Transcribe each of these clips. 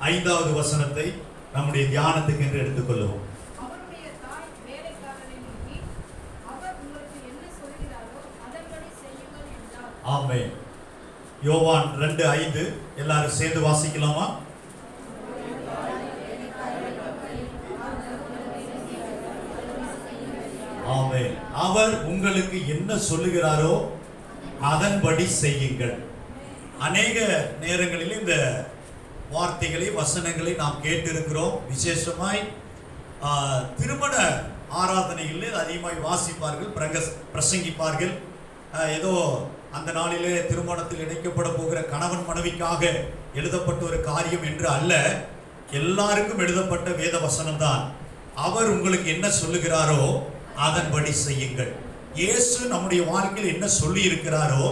5வது வசனத்தை நம்முடைய தியானத்துக்கு என்று எடுத்துக்கொள்வோம். அவருடைய தாய் வேலைக்காரரை நோக்கி, அவர் உங்களுக்கு என்ன சொல்கிறாரோ அதன்படி செய்யுங்கள் என்றார். ஆமென். யோவான் 2:5 எல்லாரும் சேர்ந்து வாசிக்கலாமா? ஆமென். அவர் உங்களுக்கு என்ன சொல்லுகிறாரோ அதன்படி செய்யுங்கள். அநேக நேரங்களில் இந்த வார்த்தைகளை வசனங்களை நாம் கேட்டிருக்கிறோம். விசேஷமாய் திருமண ஆராதனைகளில் அதிகமாய் வாசிப்பார்கள், பிரசங்கிப்பார்கள். ஏதோ அந்த நாளிலே திருமணத்தில் இணைக்கப்பட போகிற கணவன் மனைவிக்காக எழுதப்பட்ட ஒரு காரியம் என்று அல்ல, எல்லாருக்கும் எழுதப்பட்ட வேத வசனம் தான். அவர் உங்களுக்கு என்ன சொல்லுகிறாரோ அதன்படி செய்யுங்கள். இயேசு நம்முடைய வாழ்க்கையில் என்ன சொல்லி இருக்கிறாரோ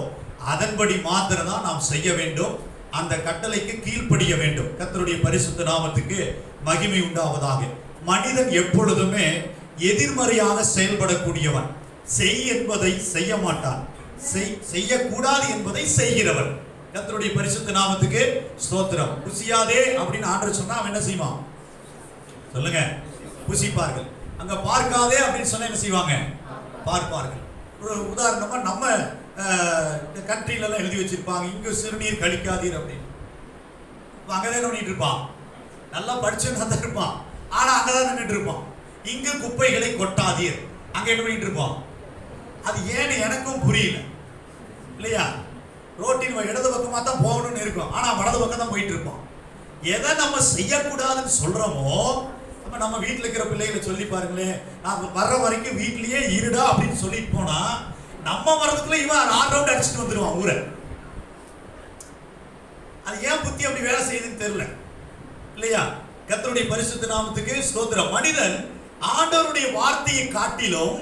அதன்படி மாத்திரம் தான் நாம் செய்ய வேண்டும். அந்த கட்டளைக்கு கீழ்ப்படிய வேண்டும். கர்த்தருடைய பரிசுத்த நாமத்துக்கு மகிமை உண்டாவதாக. மனிதன் எப்பொழுதுமே எதிர்மறையாக செயல்படக்கூடியவன். செய் என்பதை செய்ய மாட்டான், செய்யக்கூடாது என்பதை செய்கிறவன். கர்த்தருடைய பரிசுத்த நாமத்துக்கு ஸ்தோத்திரம். புசியாதே அப்படின்னு ஆண்டவர் சொன்னா அவன் என்ன செய்வான் சொல்லுங்க? புசிப்பார்கள். அங்க பார்க்காதே அப்படின்னு சொன்னா என்ன செய்வாங்க? பார்ப்பார்கள். ஒரு உதாரணமா நம்ம கண்ட்ரில எல்லாம் எழுதி வச்சிருப்பாங்க, இங்கு சிறுநீர் கழிக்காதீர் அப்படின்னு. அங்கதான் பண்ணிட்டு இருப்பான், நல்லா படிச்சுன்னு தான் இருப்பான், ஆனா அங்கதான் நின்றுட்டு இருப்பான். இங்கு குப்பைகளை கொட்டாதீர், அங்க என்ன பண்ணிட்டு இருப்பான்? அது ஏன்னு எனக்கும் புரியல இல்லையா? ரோட்டின் இடது பக்கமா தான் போகணும்னு இருக்கும், ஆனா வலது பக்கம் தான் போயிட்டு இருப்பான். எதை நம்ம செய்யக்கூடாதுன்னு சொல்றோமோ, நம்ம வீட்டில் இருக்கிற பிள்ளைகளை சொல்லி பாருங்களேன், நான் வர்ற வரைக்கும் வீட்லயே இருடா அப்படின்னு சொல்லிட்டு போனா நம்ம வரதுக்குள்ள இவன் 4 ரவுண்ட் அடிச்சுட்டு வந்துடுவான் ஊரை. அது ஏன் புத்தி அப்படி வேலை செய்யுதுன்னு தெரியல இல்லையா? கர்த்தருடைய பரிசுத்த நாமத்துக்கு ஸ்தோத்திரம். மனிதன் ஆண்டவருடைய வார்த்தையை காட்டிலும்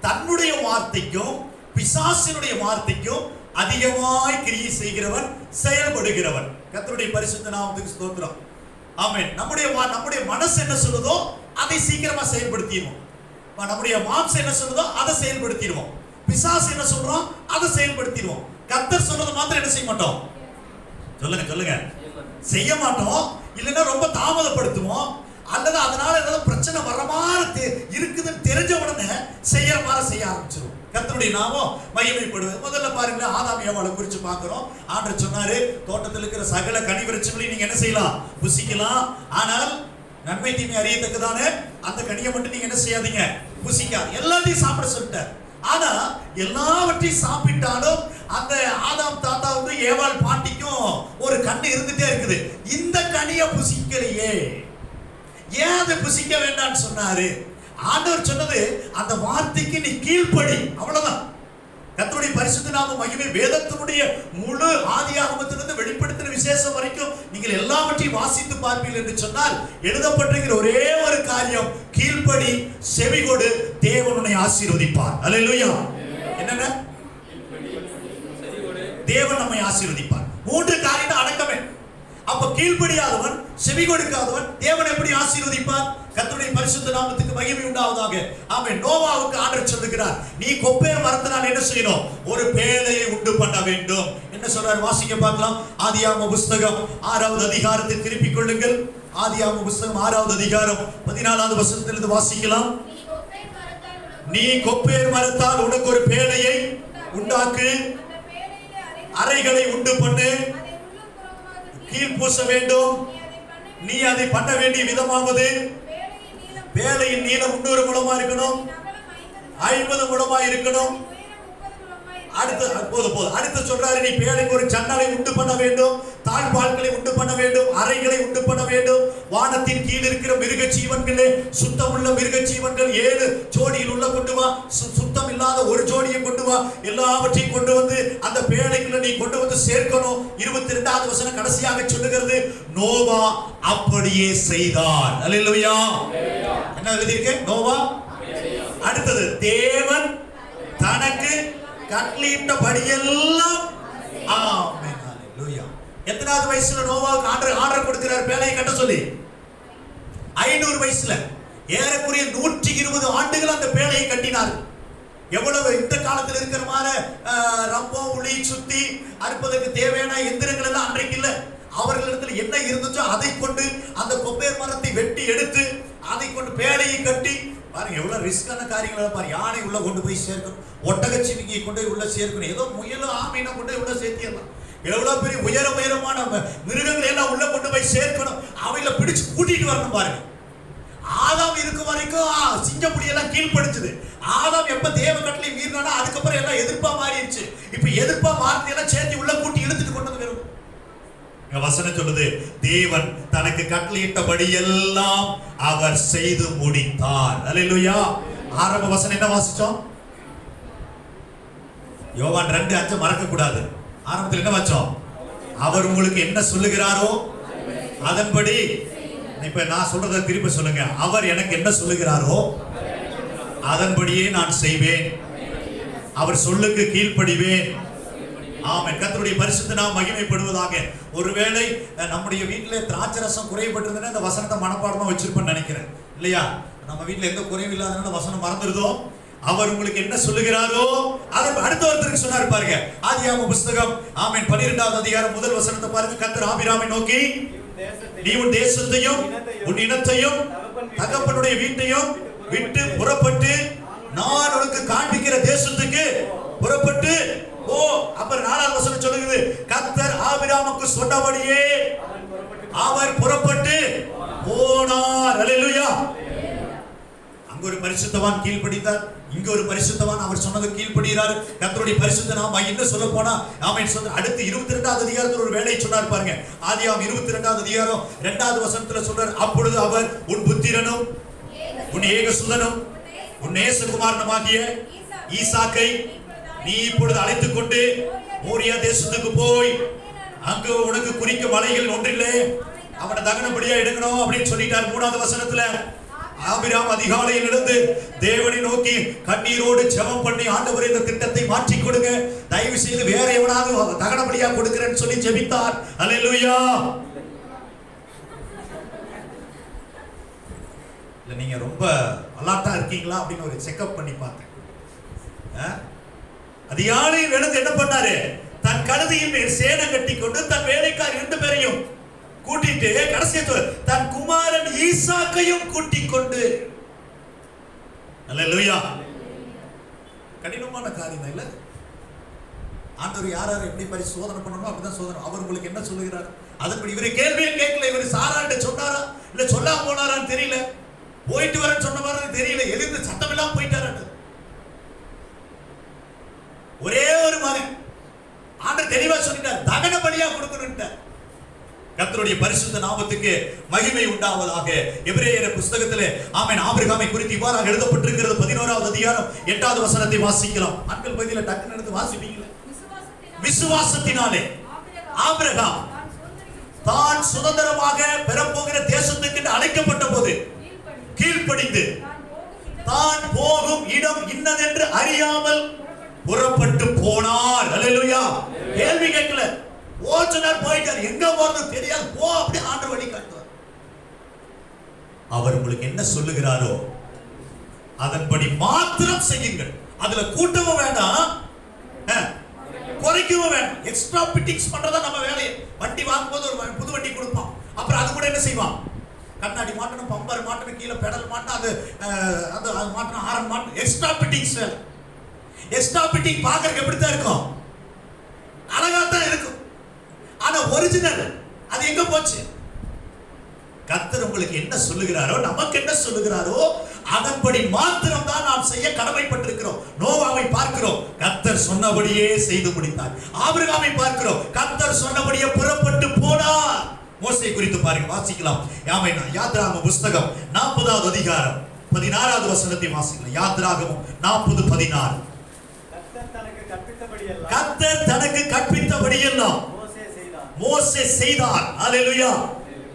தன்னுடைய வார்த்தைக்கும் பிசாசினுடைய வார்த்தைக்கும் அதிகமாய் கிரியை செய்கிறவன், செயல்படுகிறவன். கர்த்தருடைய பரிசுத்த நாமத்துக்கு ஸ்தோத்திரம். ஆமென். நம்முடைய மனசு என்ன சொல்லுதோ அதை சீக்கிரமா செயல்படுத்திடுவோம். நம்முடைய மாம்சம் என்ன சொல்லுதோ அதை செயல்படுத்திடுவோம். பிசாசு என்ன சொல்றோம் அதை செயல்படுத்திடுவோம். கர்த்தர் சொல்றது மாத்திரம் என்ன செய்ய மாட்டோம்? சொல்லுங்க. செய்ய மாட்டோம். இல்லைன்னா ரொம்ப தாமதப்படுத்துவோம். அல்லது அதனால ஏதாவது பிரச்சனை வர மாதிரி இருக்குதுன்னு தெரிஞ்ச உடனே செய்யற மாதிரி செய்ய ஆரம்பிச்சிருவோம். கர்த்தருடைய நாமம் மகிமைப்படுவது. முதல்ல பாருங்க, ஆதாம் ஏவாளை குறித்து பார்க்கிறோம். ஆண்டவர் சொன்னாரு, தோட்டத்தில் இருக்கிற சகல கனி விருட்சங்களையும் நீங்க என்ன செய்யலாம்? புசிக்கலாம். ஆனால் நன்மை தீமை அறியத்தக்கதான அந்த கனியை மட்டும் நீங்க என்ன செய்யாதீங்க? புசிக்காது. எல்லாத்தையும் சாப்பிட சொல்லிட்டார். ஆனா எல்லாவற்றையும் சாப்பிட்டாலும் அந்த ஆதாம் தாத்தாவுக்கும் ஏவாள் பாட்டிக்கும் ஒரு கண்ணு இருந்துட்டே இருக்குது. இந்த கனியை புசிக்கலையே, ஏன் அதை புசிக்க வேண்டாம்னு சொன்னாரு? ஆண்டவர் சொன்னது, அந்த வார்த்தைக்கு நீ கீழ்ப்படி, அவ்வளவுதான். கர்த்தருடைய பரிசுத்த நாம மகிமை. வேதத்தினுடைய முழு ஆதியாகமத்திலிருந்து வெளிப்படுத்தின விசேஷம் வரைக்கும் நீங்கள் எல்லாவற்றையும் வாசித்து பார்ப்பீர்கள் என்று சொன்னால் எழுதப்பட்டிருக்கிற ஒரே ஒரு காரியம், கீழ்ப்படி, செவிகொடு, தேவன் உன்னை ஆசீர்வதிப்பார். அல்லேலூயா. என்னங்க? தேவன் நம்மை ஆசீர்வதிப்பார். 3 காரியம் அடக்கமே. அப்ப கீழ்ப்படியாதவன், செவி கொடுக்காதவன் தேவன் எப்படி ஆசீர்வதிப்பார்? கர்த்தருடைய பரிசுத்த நாமத்துக்கு மகிமை உண்டாவதாக. ஆமென். நோவாவுக்கு ஆண்டவர் சொல்லுகிறார், நீ கொப்பேர் மரத்தினால் என்ன செய்யணும்? ஒரு பேழையை உண்டு பண்ண வேண்டும். என்ன சொல்றார்? வாசிக்க பார்க்கலாம். ஆதியாகம புஸ்தகம் 6வது அதிகாரத்தை திருப்பிக் கொள்ளுங்கள். ஆதியாகம புஸ்தகம் 6வது அதிகாரம் 14வது வசனத்திலிருந்து வாசிக்கலாம். நீ கொப்பேர் மரத்தால் உனக்கு ஒரு பேழையை உண்டாக்கு, அறைகளை உண்டு பண்ணு, கீழ் பூச வேண்டும். நீ அதை பண்ண வேண்டிய விதமாவது, வேலையின் நீளம் 300 முழமா இருக்கணும், 50 முழமா இருக்கணும். அடுத்து சொல்றாரு, நீ பேழைக்கு ஒரு ஜன்னலை உண்டு பண்ண வேண்டும், தாழ்பால்களை உண்டு பண்ண வேண்டும், அறைகளை உண்டு பண்ண வேண்டும். வானத்தின் கீழ் இருக்கிற மிருக ஜீவன்களே, சுத்தமுள்ள மிருக ஜீவன்கள் 7 ஜோடியில் உள்ள கொண்டு வா, சுத்தம் இல்லாத ஒரு ஜோடியை கொண்டு வா. எல்லாவற்றையும் கொண்டு வந்து அந்த பேழைக்குள்ள நீ கொண்டு வந்து சேர்க்கணும். 22வது வசனம் கடைசியாக சொல்லுகிறது, நோவா அப்படியே செய்தான். அல்லேலூயா. என்ன எழுதியிருக்கு? நோவா. அடுத்தது, தேவன் தனக்கு கட்டளையிட்டபடியெல்லாம். ஆமென். அல்லேலூயா. எத்தனாவது வயசுல நோவாவுக்கு ஆர்டர் கொடுக்கிறார் பேழையை கட்ட சொல்லி? 500 வயசுல. ஏறக்குறைய 120 ஆண்டுகள் அந்த பேழையை கட்டினார். எவ்வளவு இந்த காலத்தில் இருக்கிற மாதிரி ரம்பம், உளி, சுத்தி அறுப்பதற்கு தேவையான எந்திரங்கள் எல்லாம் அன்றைக்கு இல்ல. அவர்களிடத்தில் என்ன இருந்துச்சோ அதை கொண்டு அந்த கொப்பேர் மரத்தை வெட்டி எடுத்து அதை கொண்டு பேழையை கட்டி பாருங்க எவ்வளவு ரிஸ்கான காரியங்கள் பாருங்க. யானை உள்ள கொண்டு போய் சேர்க்கணும், ஒட்டகச்சிவிங்கியை கொண்டு போய் உள்ள சேர்க்கணும், ஏதோ முயலும் ஆமையினா கொண்டு போய் உள்ள சேர்த்திடலாம். எவ்வளவு பெரிய உயரமான மிருகங்களை எல்லாம் உள்ள கொண்டு போய் சேர்க்கணும், அவைகளை பிடிச்சு கூட்டிட்டு வரணும் பாருங்க. ஆதாம் இருக்கும் வரைக்கும் சிங்கப்புடியெல்லாம் கீழ்படிச்சது. ஆதாம் எப்ப தேவ கட்டளை மீறினானோ அதுக்கப்புறம் எல்லாம் எதிர்ப்பா மாறிடுச்சு. இப்ப எதிர்ப்பா மாறியெல்லாம் சேர்த்து உள்ள கூட்டி இழுத்துட்டு கொண்டு வந்து வரும். வசனம் சொல்லுது, தேவன் தனக்கு கட்டளையிட்டபடி எல்லாம் அவர் செய்து முடித்தார். அல்லேலூயா. ஆரம்ப வசனம் என்ன வாசிச்சோம்? யோவான் 2:5 மறக்க கூடாது. ஆரம்பத்தில் என்ன வச்சோம்? அவர் உங்களுக்கு என்ன சொல்லுகிறாரோ அதன்படி. இப்ப நான் சொல்றதை திருப்பி சொல்லுங்க. அவர் எனக்கு என்ன சொல்லுகிறாரோ அதன்படியே நான் செய்வேன், அவர் சொல்லுக்கு கீழ்ப்படிவேன். ஆமென். கர்த்தருடைய பரிசுத்த நாமம் மகிமைப்படுவதாக. ஒருவேளை நம்முடைய வீட்டிலே திராட்சை ரசம் குறைபட்டிருந்தா இந்த வசனத்தை மனப்பாடமா வச்சிருப்பேன்னு நினைக்கிறேன், இல்லையா? நம்ம வீட்டில் எந்த குறையும் இல்லாதனால வசனம் மறந்துருதோ. அவர் உங்களுக்கு என்ன சொல்லுகிறாரோ அதை அடுத்த ஒருத்தருக்கு சொன்னார் பாருங்க. ஆதியாகம புஸ்தகம் 12வது அதிகாரம் முதல் வசனத்தை பாருங்க. கர்த்தர் ஆபிரகாமை நோக்கி, நீ உன் தேசத்தையும் உன் இனத்தையும் தகப்பனுடைய வீட்டையும் விட்டு புறப்பட்டு நான் உனக்கு காண்பிக்கிற தேசத்துக்கு புறப்பட்டு போ. அப்புறம் 4வது வசனம் சொல்லுகிறது, கர்த்தர் ஆபிரகாமுக்கு சொன்னபடியே அவர் புறப்பட்டு போனார். அல்லேலூயா. அங்க ஒரு பரிசுத்தவான் கீழ்ப்படிந்தார், இங்க ஒரு பரிசுத்தவான் அவர் சொன்னது கீழ்ப்படுகிறார். கர்த்தருடைய பரிசுத்த நாமம் இன்னும் சொல்ல போனா ஆமென் சொல்ற அடுத்து 22வது அதிகாரத்துல ஒரு வேலையை சொன்னார் பாருங்க. ஆதியாகமம் 22வது அதிகாரம் 2வது வசனத்துல சொல்றார், அப்பொழுது அவர் உன் புத்திரனும் உன் ஏகசுதனும் உன் நேசகுமாரனுமாகிய ஈசாக்கை நீ இப்பொழுது அழைத்துக் கொண்டு மோரியா தேசத்துக்கு போய் அங்கு உனக்கு குறிக்க மலைகள் ஒன்றில்லை, அவனை தகனபடியா எடுக்கணும் அப்படின்னு சொல்லிட்டார். 3வது வசனத்துல ஆபிரகாம் அதிகாலையில் எழுந்து தேவனை நோக்கி கண்ணீரோடு ஜெபம் பண்ணி, ஆண்டவரே இந்த திட்டத்தை மாற்றி கொடுங்க, தயவு செய்து வேற எவனாவது தகனபடியா கொடுக்கிறேன்னு சொல்லி ஜெபித்தார். அல்லேலூயா. இல்ல நீங்க ரொம்ப அலர்ட்டா இருக்கீங்களா அப்படின்னு ஒரு செக்அப் பண்ணி பார்த்தேன். அதிகாலையில் எழுந்து என்ன பண்ணாரு? தன் கழுதையின் மேல் சேனை கட்டி கொண்டு தன் வேலைக்கார் 2 பேரையும் கூட்டிட்டு கடைசியா தன் குமாரன் ஈசாக்கையும் கூட்டிக் கொண்டு. அல்லேலூயா. கடினமான காரியம் இல்ல. ஆண்டவர் யாராரு எப்படி மாதிரி சோதனை பண்ணணும் அப்படிதான் சோதனை. அவர் உங்களுக்கு என்ன சொல்லுகிறார் அதன்படி. இவரு கேள்வியே கேட்கல. இவரு சாராட்ட சொன்னாரா இல்ல சொல்லாம போனாரான்னு தெரியல. போயிட்டு வரேன்னு சொன்ன மாதிரி தெரியல. எழுந்து சத்தம் எல்லாம் போயிட்டாரு. ஒரே ஒரு மகன். ஆண்டவர் தெளிவா சொல்லிட்டார், தகன பலியா கொடுக்கணும்னு. கர்த்தருடைய பரிசுத்த நாமத்துக்கு மகிமை உண்டாவதாக. எபிரேயர் புஸ்தகத்திலே ஆமென் ஆபிரகாமை குறித்து இவ்வாறாக எழுதப்பட்டிருக்கிறது. 11வது அதிகாரம் 8வது வசனத்தை வாசிக்கலாம். ஆட்கள் பகுதியில் டக்குன்னு எடுத்து வாசிப்பீங்களா? விசுவாசத்தினாலே ஆபிரகாம் தான் சுதந்திரமாக பெறப்போகிற தேசத்துக்கு அழைக்கப்பட்ட போது கீழ்ப்படிந்து தான் போகும் இடம் இன்னதென்று அறியாமல் புறப்பட்டு போனார். அல்லேலூயா. கேள்வி கேட்கல, ஓச்சனார் போயிட்டார். எங்க போறது தெரியாது, போ அப்படி ஆண்டவர் வழி காட்டுவார். அவர் உங்களுக்கு என்ன சொல்லுகிறாரோ அதன்படி மாத்திரம் செய்யுங்கள். அதுல கூட்டவும் வேண்டாம், குறைக்கவும் வேண்டாம். எக்ஸ்ட்ரா பிட்டிங்ஸ் பண்றதா நம்ம வேலையை. வண்டி வாங்கும்போது ஒரு புது வண்டி கொடுப்பான், அப்புறம் அது கூட என்ன செய்வான்? கண்ணாடி மாட்டணும், பம்பர் மாட்டணும், கீழே பெடல் மாட்டணும், அது மாட்டணும், ஹாரன் மாட்டணும். எக்ஸ்ட்ரா பிட்டிங்ஸ் வேலை. எக்ஸ்ட்ரா பிட்டிங் பார்க்கறதுக்கு எப்படித்தான் இருக்கும்? அழகாத்தான் இருக்கும். ஆனா ஒரிஜினல் அது எங்க போச்சு? கர்த்தர் உங்களுக்கு என்ன சொல்லுகிறாரோ, நமக்கு என்ன சொல்லுகிறாரோ அதன்படி மாத்திரம் தான் நாம் செய்ய கடமைப்பட்டிருக்கிறோம். நோவாவை பார்க்கிறோம், கர்த்தர் சொன்னபடியே செய்து முடித்தார். ஆபிரகாமை பார்க்கிறோம், கர்த்தர் சொன்னபடியே புறப்பட்டு போனார். மோசே குறித்து பாருங்க, வாசிக்கலாம். யாத்ராகம புஸ்தகம் 40வது அதிகாரம் 16வது வசனத்தை வாசிக்கலாம். யாத்ராகமம் 40:16. கர்த்தர் தனக்கு கற்பித்தபடியெல்லாம் மோசே செய்தார். அல்லேலூயா.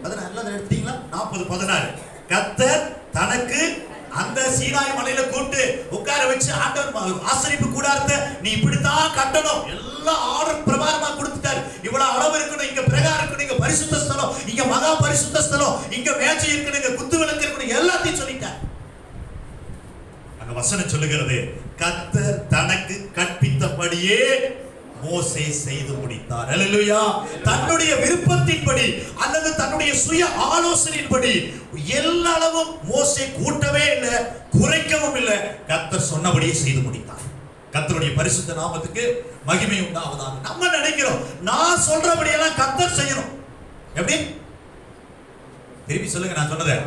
அதனால எடுத்தீங்களா? 40:16. கர்த்தர் தனக்கு அந்த சீனாய் மலையில கூட்டு உட்கார வச்சு ஆண்டவர் ஆசரிப்பு கூடாரத்தை நீ இப்படித்தான் கட்டணும், எல்லாம் ஆர்டர் பிரகாரமா கொடுத்துட்டாரு. இவ்வளவு அளவு இருக்கணும், இங்க பிரகாரம் இருக்கணும், இங்க பரிசுத்த ஸ்தலம், இங்க மகா பரிசுத்த ஸ்தலம், இங்க மேஜை இருக்கணும், இங்க குத்து விளக்கு இருக்கணும், எல்லாத்தையும் சொல்லிட்டார். அந்த வசனம் சொல்லுகிறது, கர்த்தர் தனக்கு கற்பித்தபடியே மோசே செய்து முடித்தார். அல்லேலூயா. தன்னுடைய விருப்பத்தின்படி அல்லது தன்னுடைய சுய ஆலோசனையின்படி எல்லாளவும் மோசே கூட்டவே இல்லை, குறைக்கவும் இல்லை. கர்த்தர் சொன்னபடியே செய்து முடித்தார். கர்த்தருடைய பரிசுத்த நாமத்துக்கு மகிமை உண்டாவதாக. நம்ம நினைக்கிறோம் நான் சொல்றபடியெல்லாம் கர்த்தர் செய்யணும். எப்படி? திருப்பி சொல்லுங்க, நான் சொன்னதை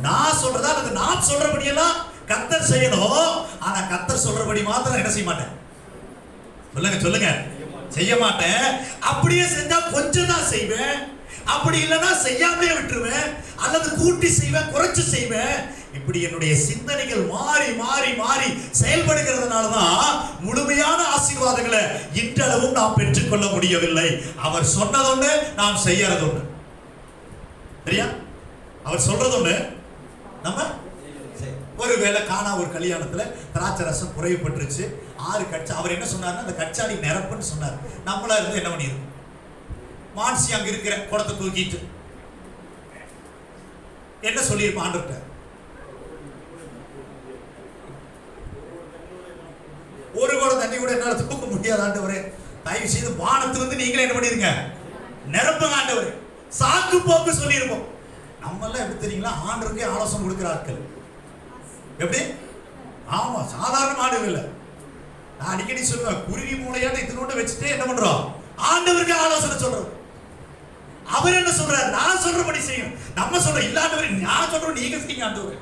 நான் சொல்றதா அல்லது நான் சொல்றபடியெல்லாம் கர்த்தர் செய்யணும். ஆனா கர்த்தர் சொல்றபடி மாத்திரம் என்ன செய்ய மாட்டேன். சொல்லுங்க சொல்லுங்க, செய்ய மாட்டேன். அப்படியே செஞ்சா கொஞ்சம் தான் செய்வேன், அப்படி இல்லைன்னா செய்யாமலே விட்டுருவேன், அல்லது கூட்டி செய்வேன், குறைச்சு செய்வேன். இப்படி என்னுடைய சிந்தனைகள் மாறி மாறி மாறி செயல்படுகிறதுனாலதான் முழுமையான ஆசீர்வாதங்களை இன்றளவும் நாம் பெற்றுக்கொள்ள முடியவில்லை. அவர் சொன்னதொன்னு, நாம் செய்யறது ஒண்ணு. சரியா? அவர் சொல்றது ஒண்ணு, நம்ம ஒருவேளை காணா ஒரு கல்யாணத்துல திராட்சை ரசம் குறைவுபட்டுருச்சு, 6 கட்சா. அவர் என்ன சொன்னார்னா அந்த கச்சாடி நிரப்புன்னு சொன்னார். நம்மளா இருந்து என்ன பண்ணிருக்கோம்? மான்சி அங்க இருக்கிற குடத்தை தூக்கிட்டு என்ன சொல்லியிருப்போம் ஆண்டவர்கிட்ட? ஒரு குடம் தண்ணி கூட என்னால தூக்க முடியாது ஆண்டவரே, தயவு செய்து வானத்திலிருந்து நீங்களே என்ன பண்ணிருங்க, நிரப்புங்க ஆண்டவரே. சாக்கு போக்கு சொல்லியிருப்போம். நம்ம எல்லாம் எப்படி தெரியுங்களா, ஆண்டவருக்கே ஆலோசனை கொடுக்கிற ஆட்கள். எப்படி? ஆமா, சாதாரண ஆண்டு இல்லை. நான் அடிக்கடி சொல்லுவேன், குருவி மூளையாட்ட இதனோட வச்சுட்டு என்ன பண்றோம், ஆண்டவருக்கு ஆலோசனை சொல்றோம். அவர் என்ன சொல்றாரு, நான் சொல்றபடி செய்யும். நம்ம சொல்றோம் இல்லாண்டவரை நான் சொல்றோம், நீங்க செய்யுங்க ஆண்டவர்.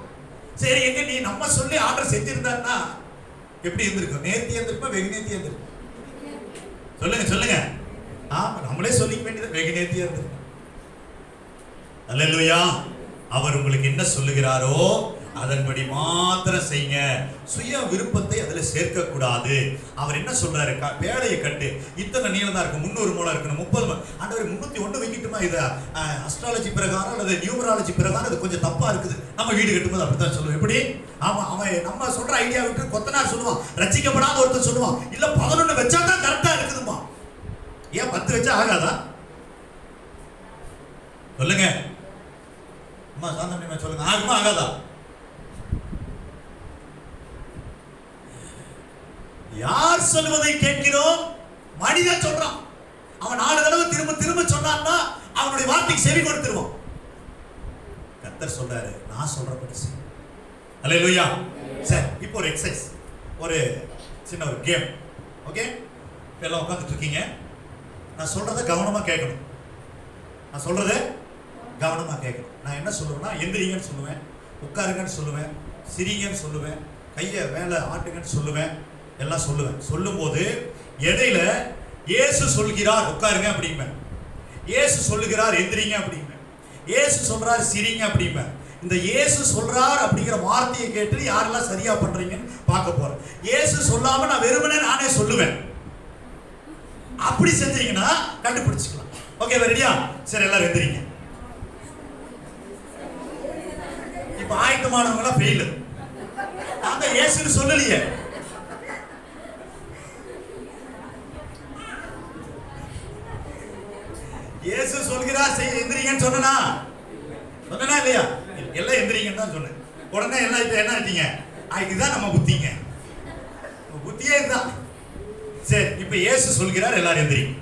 சரி, எங்க நீ நம்ம சொல்லி ஆர்டர் செஞ்சிருந்தாருன்னா எப்படி இருந்திருக்கும்? நேர்த்தி இருந்திருப்பா, வெகு நேர்த்தி இருந்திருக்கும். சொல்லுங்க சொல்லுங்க. ஆமா, நம்மளே சொல்லிக்க வேண்டியது வெகு நேர்த்தியா இருந்திருக்கும். அல்லேலூயா. அவர் உங்களுக்கு என்ன சொல்லுகிறாரோ அதன்படி மாத்திரம் செய்யுங்க. சுய விருப்பத்தை அதுல சேர்க்க கூடாது. அவர் என்ன சொல்றாரு, பேழையை கட்டு, இத்தனை நீளம் தான் இருக்கு, 300 முழம் இருக்கணும், 30 ஆண்டவர் 301 வைக்கட்டுமா? இது அஸ்ட்ராலஜி பிரகாரம் அல்லது நியூமராலஜி பிரகாரம் இது கொஞ்சம் தப்பா இருக்குது. நம்ம வீடு கட்டும்போது அப்படித்தான் சொல்லுவோம். எப்படி? ஆமா, அவன் நம்ம சொல்ற ஐடியா விட்டு கொத்தனார் சொல்லுவான், ரசிக்கப்படாத ஒருத்தர் சொல்லுவான், இல்ல 11 வச்சா தான் கரெக்டா இருக்குதுமா. ஏன் 10 வச்சா ஆகாதா? சொல்லுங்க அம்மா, சாந்தமணி சொல்லுங்க, ஆகுமா ஆகாதா? யார் சொல்வதை கேட்கிறோம்? மனிதன் சொல்றான். அவன் 4 தடவை திரும்ப திரும்ப சொன்னான்னா அவனுடைய வார்த்தைக்கு செவி கொடுத்துருவான். கர்த்தர் சொல்றாரு, நான் சொல்றபடி செய். அல்லேலூயா. சரி, இப்போ ஒரு எக்ஸசைஸ், ஒரு சின்ன ஒரு கேம். ஓகே, எல்லாம் உட்கார்ந்துட்டு இருக்கீங்க. நான் சொல்றதை கவனமா கேட்கணும். நான் சொல்றதை கவனமா கேட்கணும். நான் என்ன சொல்லுவேன்னா, எந்திரிங்கன்னு சொல்லுவேன், உட்காருங்கன்னு சொல்லுவேன், சிரிங்கன்னு சொல்லுவேன், கையை மேலே ஆட்டுங்கன்னு சொல்லுவேன், எல்லாம் சொல்லுவேன். சொல்லும்போது இடையில இயேசு சொல்கிறார் உட்காருங்க அப்படிம்பேன், இயேசு சொல்லுகிறார் எந்திரிங்க அப்படிம்பேன், இயேசு சொல்றார் சிரிங்க அப்படிம்பேன். இந்த இயேசு சொல்றார் அப்படிங்கிற வார்த்தையை கேட்டு யாரெல்லாம் சரியா பண்றீங்கன்னு பார்க்க போறேன். இயேசு சொல்லாம நான் வெறுமனே நானே சொல்லுவேன். அப்படி செஞ்சீங்கன்னா கண்டுபிடிச்சுக்கலாம். ஓகே, ரெடியா? சரி, எல்லாரும் எந்திரிங்க. இப்ப ஆயத்தமானவங்க எல்லாம் ஃபெயில். அந்த இயேசுன்னு சொல்லலையே. இயேசு சொல்கிறார் செய்ய எந்திரிங்கன்னு சொன்னா இல்லையா? எல்லாம் எந்திரிங்கன்னு தான் சொன்னேன். உடனே எல்லாம் இப்ப என்ன ஆயிட்டீங்க, இதுதான் நம்ம புத்திங்க, புத்தியே இதுதான். சரி, இப்ப இயேசு சொல்கிறார் எல்லாரும் எந்திரிங்க.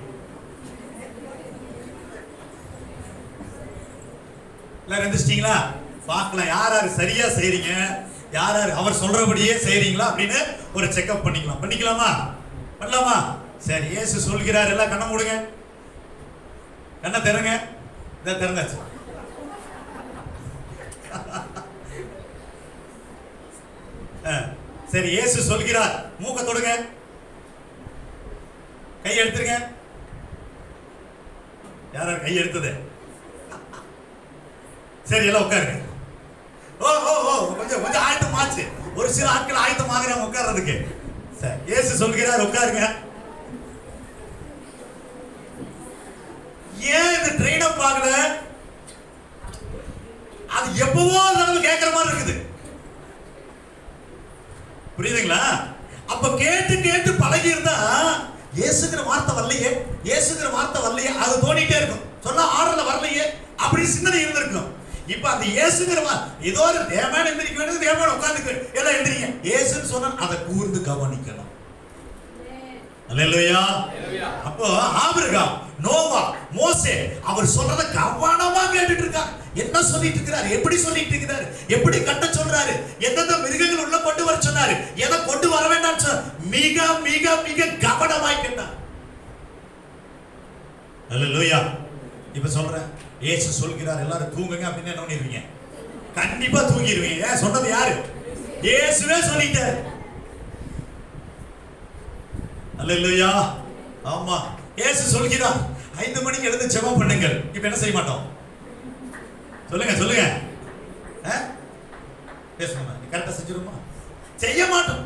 எல்லாரும் எந்திரிச்சிட்டீங்களா? பார்க்கலாம் யார் யார் சரியா செய்றீங்க, யார் யார் அவர் சொல்றபடியே செய்றீங்களா அப்படின்னு ஒரு செக்அப் பண்ணிக்கலாம். பண்ணிக்கலாமா? பண்ணலாமா? சரி, இயேசு சொல்கிறார், எல்லாம் கண்ணை மூடுங்க, கண்ணை திறங்க. இதை திறந்தாச்சு. சரி, இயேசு சொல்கிறார், மூக்க தொடுங்க, கை எடுத்துருங்க. யார் கை எடுத்தது? சரி, எல்லாம் உட்காருங்க. ஓ ஓ ஓ கொஞ்சம் கொஞ்சம் ஆயத்தம் ஆச்சு. ஒரு சில ஆட்கள் ஆயத்தம் ஆகுறாங்க உட்கார்றதுக்கு. சரி, இயேசு சொல்கிறார் உட்காருங்க. ஏன் இந்த ட்ரெயின் அப் ஆகல? அது எப்பவோ நம்ம கேட்கிற மாதிரி இருக்குது. புரியுதுங்களா? அப்ப கேட்டு கேட்டு பழகி இருந்தா இயேசுங்கிற வார்த்தை வரலையே, இயேசுங்கிற வார்த்தை வரலையே, அது தோணிட்டே இருக்கும். சொன்னா ஆர்டர்ல வரலையே அப்படி சிந்தனை இருந்திருக்கும். இப்ப அந்த இயேசுங்கிற ஏதோ ஒரு தேவன் எந்திரிக்க வேண்டியது, தேவன் உட்கார்ந்துக்கு எல்லாம் எந்திரிங்க. இயேசுன்னு சொன்னா அதை கூர்ந்து கவனிக்கணும். அல்லேலூயா. அப்போ ஆபிரகாம், நோவா, மோசே அவர் சொல்றத கவனமா கேட்டுட்டு இருக்காங்க. என்ன சொல்லிட்டு இருக்கிறாரு, எப்படி சொல்லிட்டு இருக்கிறாரு, எப்படி கட்ட சொல்றாரு, எந்தெந்த மிருகங்கள் உள்ள கொண்டு வர சொன்னாரு, எதை கொண்டு வர வேண்டாம் மிக மிக மிக கவனமாய் கேட்டார். அல்லேலூயா. இப்ப சொல்றேன், இயேசு சொல்கிறார் எல்லாரும் தூங்குங்க அப்படின்னு என்ன பண்ணிருவீங்க? கண்டிப்பா தூங்கிடுவீங்க. சொன்னது யாரு? இயேசுவே சொல்லிட்டார். அல்லேலூயா. ஆமா, இயேசு சொல்கிறார் 5 மணிக்கு எழுந்து ஜெபம் பண்ணுங்கள். இப்ப என்ன செய்ய மாட்டோம்? சொல்லுங்க சொல்லுங்க. பேசுங்க. நீ கரெக்டா செஞ்சிருமா? செய்ய மாட்டோம்.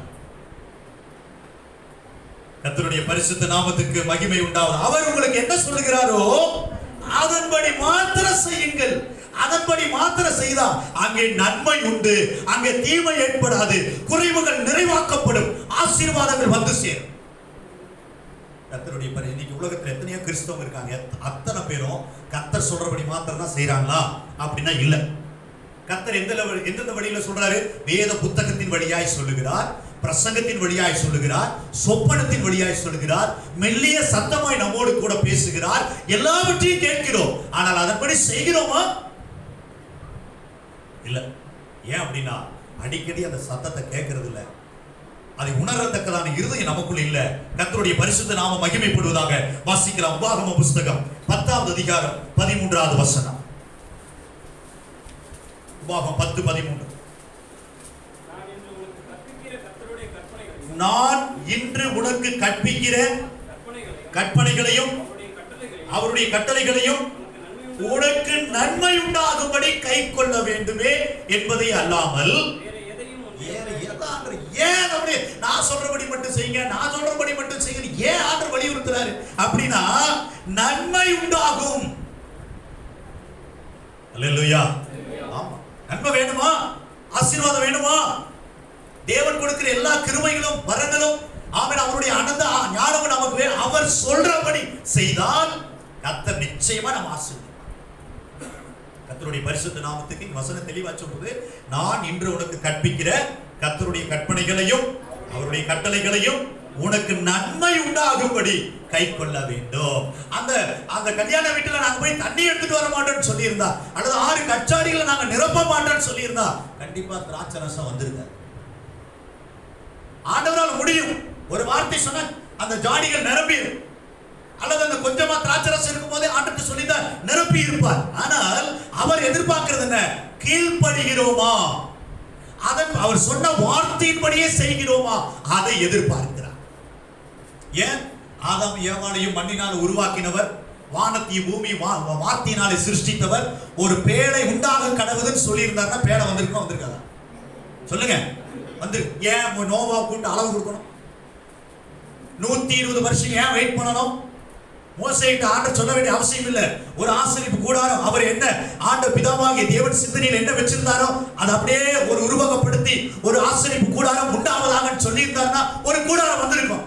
கர்த்தருடைய பரிசுத்த நாமத்துக்கு மகிமை உண்டாவது. அவர் உங்களுக்கு என்ன சொல்லுகிறாரோ அதன்படி மாத்திரம் செய்யுங்கள். அதன்படி மாத்திரம் செய்தா அங்கே நன்மை உண்டு, அங்கே தீமை ஏற்படாது, குறைவுகள் நிறைவாக்கப்படும், ஆசீர்வாதங்கள் வந்து சேரும். கர்த்தருடைய இன்னைக்கு உலகத்துல எத்தனையோ கிறிஸ்தவங்க இருக்காங்க. அத்தனை பேரும் கர்த்தர் சொல்றபடி மாத்திரம் தான் செய்யறாங்களா அப்படின்னா இல்ல. கர்த்தர் எந்தெந்த வழியில சொல்றாரு? வேத புத்தகத்தின் வழியாய் சொல்லுகிறார், பிரசங்கத்தின் வழியாய் சொல்லுகிறார், சொப்பனத்தின் வழியாய் சொல்லுகிறார், மெல்லிய சத்தமாய் நம்மோடு கூட பேசுகிறார். எல்லாவற்றையும் கேட்கிறோம், ஆனால் அதன்படி செய்கிறோமா? இல்ல. ஏன் அப்படின்னா அடிக்கடி அந்த சத்தத்தை கேட்கறது இல்ல, அதை உணரத்தக்கதான இருதயம் நமக்குள்ள இல்ல. கர்த்தருடைய பரிசுத்த நாம மகிமைப்படுவதாக. வாசிக்கலாம் உபாகம புஸ்தகம் 10வது அதிகாரம் 13வது வசனம். உபாகமம் 10:13. நான் இன்று உனக்கு கற்பிக்கிற கற்பனைகளையும் அவருடைய கட்டளைகளையும் உனக்கு நன்மை உண்டாகும்படி கை கொள்ள வேண்டுமே என்பதை அல்லாமல் நான் சொல்றபடி மட்டும் செய்யுங்க, நான் சொல்றபடி மட்டும் செய்யுங்க. ஏன் ஆண்டவர் வலியுறுத்துறாரு அப்படின்னா நன்மை உண்டாகும். அல்லேலூயா. ஆமா, நன்மை வேணுமா? ஆசீர்வாதம் வேணுமா? தேவன் கொடுக்கிற எல்லா கிருபைகளும் வரங்களும் ஆமென் அவருடைய அனந்த ஞானமும் நமக்கு அவர் சொல்றபடி செய்தால் கர்த்தர் நிச்சயமா நம்ம ஆசீர்வதிப்பார். கர்த்தருடைய பரிசுத்த நாமத்துக்கு வசனம் தெளிவா சொல்றது, நான் இன்று உனக்கு கற்பிக்கிற கர்த்தருடைய கற்பனைகளையும் அவருடைய கட்டளைகளையும் உனக்கு நன்மை உண்டாகும்படி கை கொள்ள வேண்டும். அந்த கல்யாண வீட்டுல நாங்க போய் தண்ணி எடுத்துட்டு வர மாட்டோம்னு சொல்லி இருந்தா, அல்லது 6 கச்சாடிகளை நாங்க நிரப்ப மாட்டோம்னு சொல்லி இருந்தா கண்டிப்பா திராட்சை ரசம் வந்திருக்க. ஆண்டவரால் முடியும். ஒரு வார்த்தை சொன்னா அந்த ஜாடிகள் நிரம்பிடும், அல்லது அந்த கொஞ்சமா திராட்சை ரசம் இருக்கும் போதே ஆண்டவர்கிட்ட சொல்லிதான் நிரப்பி இருப்பார். ஆனால் அவர் எதிர்பார்க்கிறது என்ன? கீழ்ப்படுகிறோமா, அதன் அவர் சொன்ன வார்த்தையின்படியே செய்கிறோமா, அதை எதிர்பார்க்கிறார். ஏன்? ஆதாம் ஏவாளையும் மண்ணினால் உருவாக்கினவர், வானத்தையும் பூமி வார்த்தையினாலே சிருஷ்டித்தவர், ஒரு பேழை உண்டாக கடவுதுன்னு சொல்லி இருந்தாருன்னா பேழை வந்திருக்கா வந்திருக்காதா? சொல்லுங்க. வந்து ஏன் நோவா கூட்டு அளவு கொடுக்கணும்? 120 வருஷம் ஏன் வெயிட் பண்ணணும்? மோசேயிட்ட ஆண்டவர் சொல்ல வேண்டிய அவசியம் இல்லை. ஒரு ஆசரிப்பு கூடாரம் அவர் என்ன ஆண்டவர் பிதாவாகிய தேவன் சிந்தனையில் என்ன வச்சிருந்தாரோ அதை அப்படியே ஒரு உருவகப்படுத்தி ஒரு ஆசரிப்பு கூடாரம் உண்டாவதாக சொல்லி இருந்தாருன்னா ஒரு கூடாரம் வந்திருக்கும்.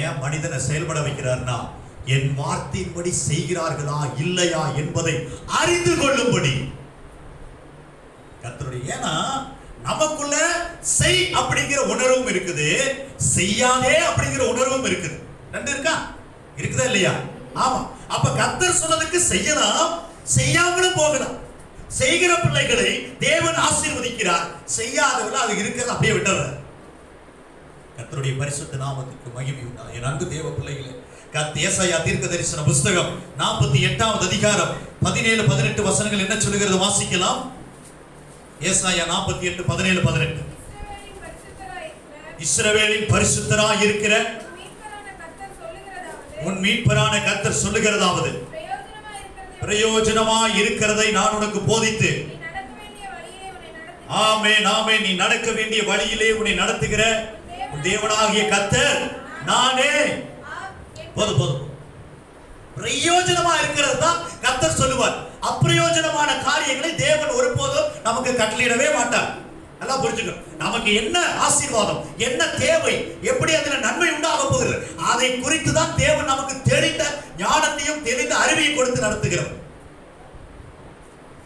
ஏன் மனிதனை செயல்பட வைக்கிறார்னா என் வார்த்தையின்படி செய்கிறார்களா இல்லையா என்பதை அறிந்து கொள்ளும்படி கர்த்தருடைய. ஏன்னா நமக்குள்ள செய் அப்படிங்கிற உணர்வும் இருக்குது, செய்யாதே அப்படிங்கிற உணர்வும் இருக்குது. ரெண்டு இருக்கா? இருக்குதா இல்லையா? ஆமா. அப்ப கர்த்தர் சொன்னதுக்கு செய்யலாம், செய்யாமலும் போகலாம். செய்கிற பிள்ளைகளை தேவன் ஆசீர்வதிக்கிறார், செய்யாதவர்கள் அது இருக்கிறது அப்படியே விட்டுறார். கர்த்தருடைய பரிசுத்த நாமத்துக்கு மகிமை உண்டாக. என் அன்பு தேவ பிள்ளைகளே, ஏசாயா தீர்க்க தரிசன புஸ்தகம் 48வது அதிகாரம் 17-18 வசனங்கள் என்ன சொல்லுகிறது? வாசிக்கலாம். ஏசாயா 48:17-18. இஸ்ரவேலின் பரிசுத்தராய் இருக்கிற உன் மீட்பரான கர்த்தர் சொல்லுகிறதாவது, பிரயோஜனமாய் இருக்கிறதை நான் உனக்கு போதித்து, ஆமென் ஆமென், நீ நடக்க வேண்டிய வழியிலே உன்னை நடத்துகிற தேவனாகிய கர்த்தர் நானே. போதும் போதும். பிரயோஜனமா இருக்கிறது தான் கர்த்தர் சொல்லுவார். அப்பிரயோஜனமான காரியங்களை தேவன் ஒருபோதும் நமக்கு கட்டளையிடவே மாட்டார். நல்லா புரிஞ்சுக்கணும். நமக்கு என்ன ஆசீர்வாதம், என்ன தேவை, எப்படி அதுல நன்மை உண்டாக போகிறது, அதை குறித்து தான் தேவன் நமக்கு தெரிந்த ஞானத்தையும் தெரிந்த அறிவையும் கொடுத்து நடத்துகிறோம்.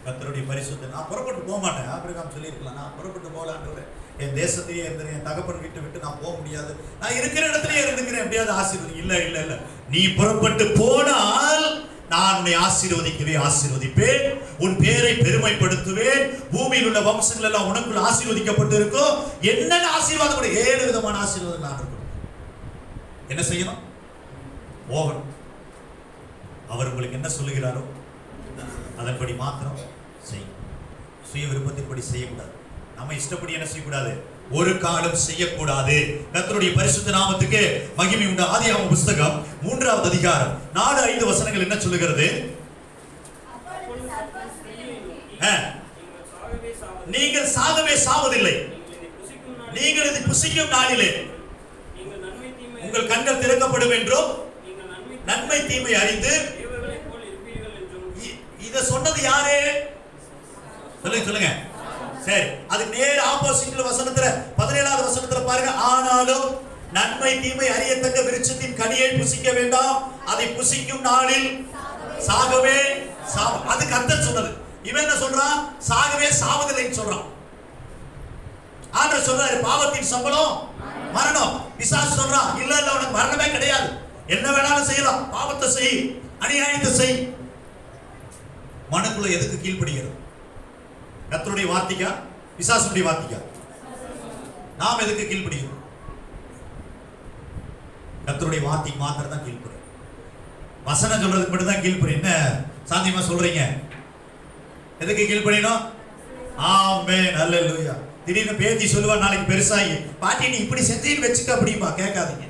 கர்த்தருடைய பரிசுத்த. நான் புறப்பட்டு போக மாட்டேன். ஆபிரகாம் சொல்லி இருக்கலாம், நான் புறப்பட்டு போகலான்னு என் தேசத்தையே இருந்துறேன், என் தகப்பன் வீட்டை விட்டு நான் போக முடியாது, நான் இருக்கிற இடத்துலயே இருந்துக்கிறேன், எப்படியாவது ஆசீர்வதி. இல்ல இல்ல இல்ல, நீ புறப்பட்டு போனால் நான் உன்னை ஆசீர்வதிக்கவே ஆசீர்வதிப்பேன், உன் பேரை பெருமைப்படுத்துவேன், பூமியில் உள்ள வம்சங்கள் எல்லாம் உனக்குள்ள ஆசீர்வதிக்கப்பட்டு இருக்கும். என்னென்ன ஆசீர்வாதம் கூட 7 விதமான ஆசீர்வாதங்கள் நான் இருக்கும். என்ன செய்யணும்? போகணும். அவர் உங்களுக்கு என்ன சொல்லுகிறாரோ அதன்படி மாத்திரம் செய்யும். சுய விருப்பத்தின்படி செய்யக்கூடாது. நம்ம இஷ்டப்படி என்ன செய்யக்கூடாது? ஒரு காலம் செய்யக்கூடாது. கர்த்தருடைய பரிசுத்த நாமத்துக்கு மகிமை உண்டு. ஆதியாகமம் புத்தகம் 3வது அதிகாரம் 4-5 வசனங்கள் என்ன சொல்லுகிறது? நீங்கள் சாகவே சாவதில்லை, நீங்கள் இதை புசிக்கும் நாளிலே உங்கள் கண்கள் திறக்கப்படும் என்றும் நன்மை தீமை அறிந்து. இத சொன்னது யாரு? சொல்லுங்க சொல்லுங்க. சரி, அது நேர் ஆப்போசிட்ல வசனத்துல 17வது வசனத்துல பாருங்க. ஆனாலும் நன்மை தீமை அறியத்தக்க விருட்சத்தின் கனியை புசிக்க வேண்டாம், அதை புசிக்கும் நாளில் சாகவே அது கர்த்தர் சொன்னது. இவன் என்ன சொல்றான்? சாகவே சாவதில்லைன்னு சொல்றான். ஆண்டவர் சொல்றாரு பாவத்தின் சம்பளம் மரணம். பிசாசு சொல்றான் இல்ல இல்ல, உனக்கு மரணமே கிடையாது, என்ன வேணாலும் செய்யலாம், பாவத்தை செய், அநியாயத்தை செய். மனுக்குள்ள எதுக்கு கீழ்ப்படுகிறது? கர்த்தருடைய வார்த்தைக்கா பிசாசுடைய வார்த்தைக்கா? நாம் எதுக்கு கீழ்ப்படுகிறோம்? கர்த்தருடைய வார்த்தைக்கு மாத்திரம் தான் கீழ்ப்படும். வசனம் சொல்றதுக்கு மட்டும் தான் கீழ்ப்படும். என்ன சாந்தியமா சொல்றீங்க? எதுக்கு கீழ்ப்படியணும்? ஆமென், அல்லேலூயா. திடீர்னு பேத்தி சொல்லுவா நாளைக்கு பெருசாகி, பாட்டி நீ இப்படி செஞ்சேன்னு வச்சுக்க அப்படிமா கேட்காதீங்க.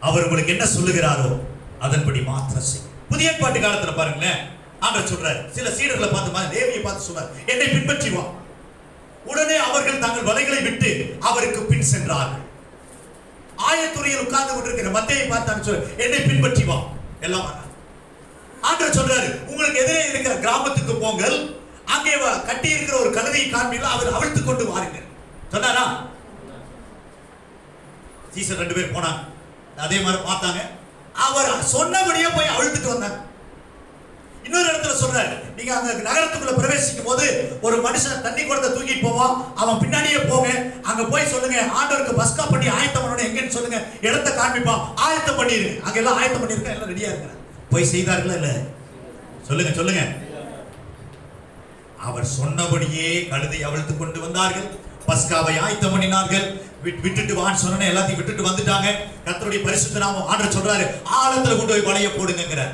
அவர் உங்களுக்கு என்ன சொல்லுகிறாரோ அதன்படி மாத்திரம் செய். புதிய ஏற்பாட்டு காலத்துல பாருங்களேன், ஆண்டவர் சொல்றாரு சில சீடர்களை பார்த்து, லேவியை பார்த்து சொல்றாரு என்னை பின்பற்றி வா. உடனே அவர்கள் தங்கள் வலைகளை விட்டு அவருக்கு பின் சென்றார்கள். ஆயத்துறையில் உட்கார்ந்து கொண்டிருக்கிற மத்தேயை பார்த்து சொல்ற என்னை பின்பற்றி வா. எல்லாம் ஆண்டவர் சொல்றாரு உங்களுக்கு எதிரே இருக்கிற கிராமத்துக்கு போங்கள், அங்கே கட்டி இருக்கிற ஒரு கழுதையை காண்பீர்கள், அவர் அவிழ்த்து கொண்டு வாருங்கள் சொன்னாரா? சீசர் 2 பேர் போனாங்க, அதே மாதிரி பார்த்தாங்க, அவர் சொன்னபடியே போய் அழுத்துட்டு வந்தாங்க. இன்னொரு இடத்துல சொல்றாரு, நீங்க அந்த நகரத்துக்குள்ள பிரவேசிக்கும் போது ஒரு மனுஷன் தண்ணி குடத்தை தூக்கிட்டு போவான், அவன் பின்னாடியே போங்க, அங்க போய் சொல்லுங்க ஆண்டவருக்கு பஸ்கா பண்ணி ஆயத்தம் பண்ணணும், எங்கன்னு சொல்லுங்க, இடத்தை காண்பிப்பான், ஆயத்தம் பண்ணிருங்க. அங்க எல்லாம் ஆயத்தம் பண்ணிருக்க, எல்லாம் ரெடியா இருக்க. போய் செய்தார்களா இல்ல? சொல்லுங்க சொல்லுங்க. அவர் சொன்னபடியே கழுதை அவிழ்த்து கொண்டு வந்தார்கள், பஸ்காவை ஆயத்தம் பண்ணினார்கள். விட்டுட்டு வான்னு சொன்ன எல்லாத்தையும் விட்டுட்டு வந்துட்டாங்க. கர்த்தருடைய பரிசுத்த நாமம். ஆண்டவர் சொல்றாரு ஆழத்துல கொண்டு போய் வலைய போடுங்கிறார்.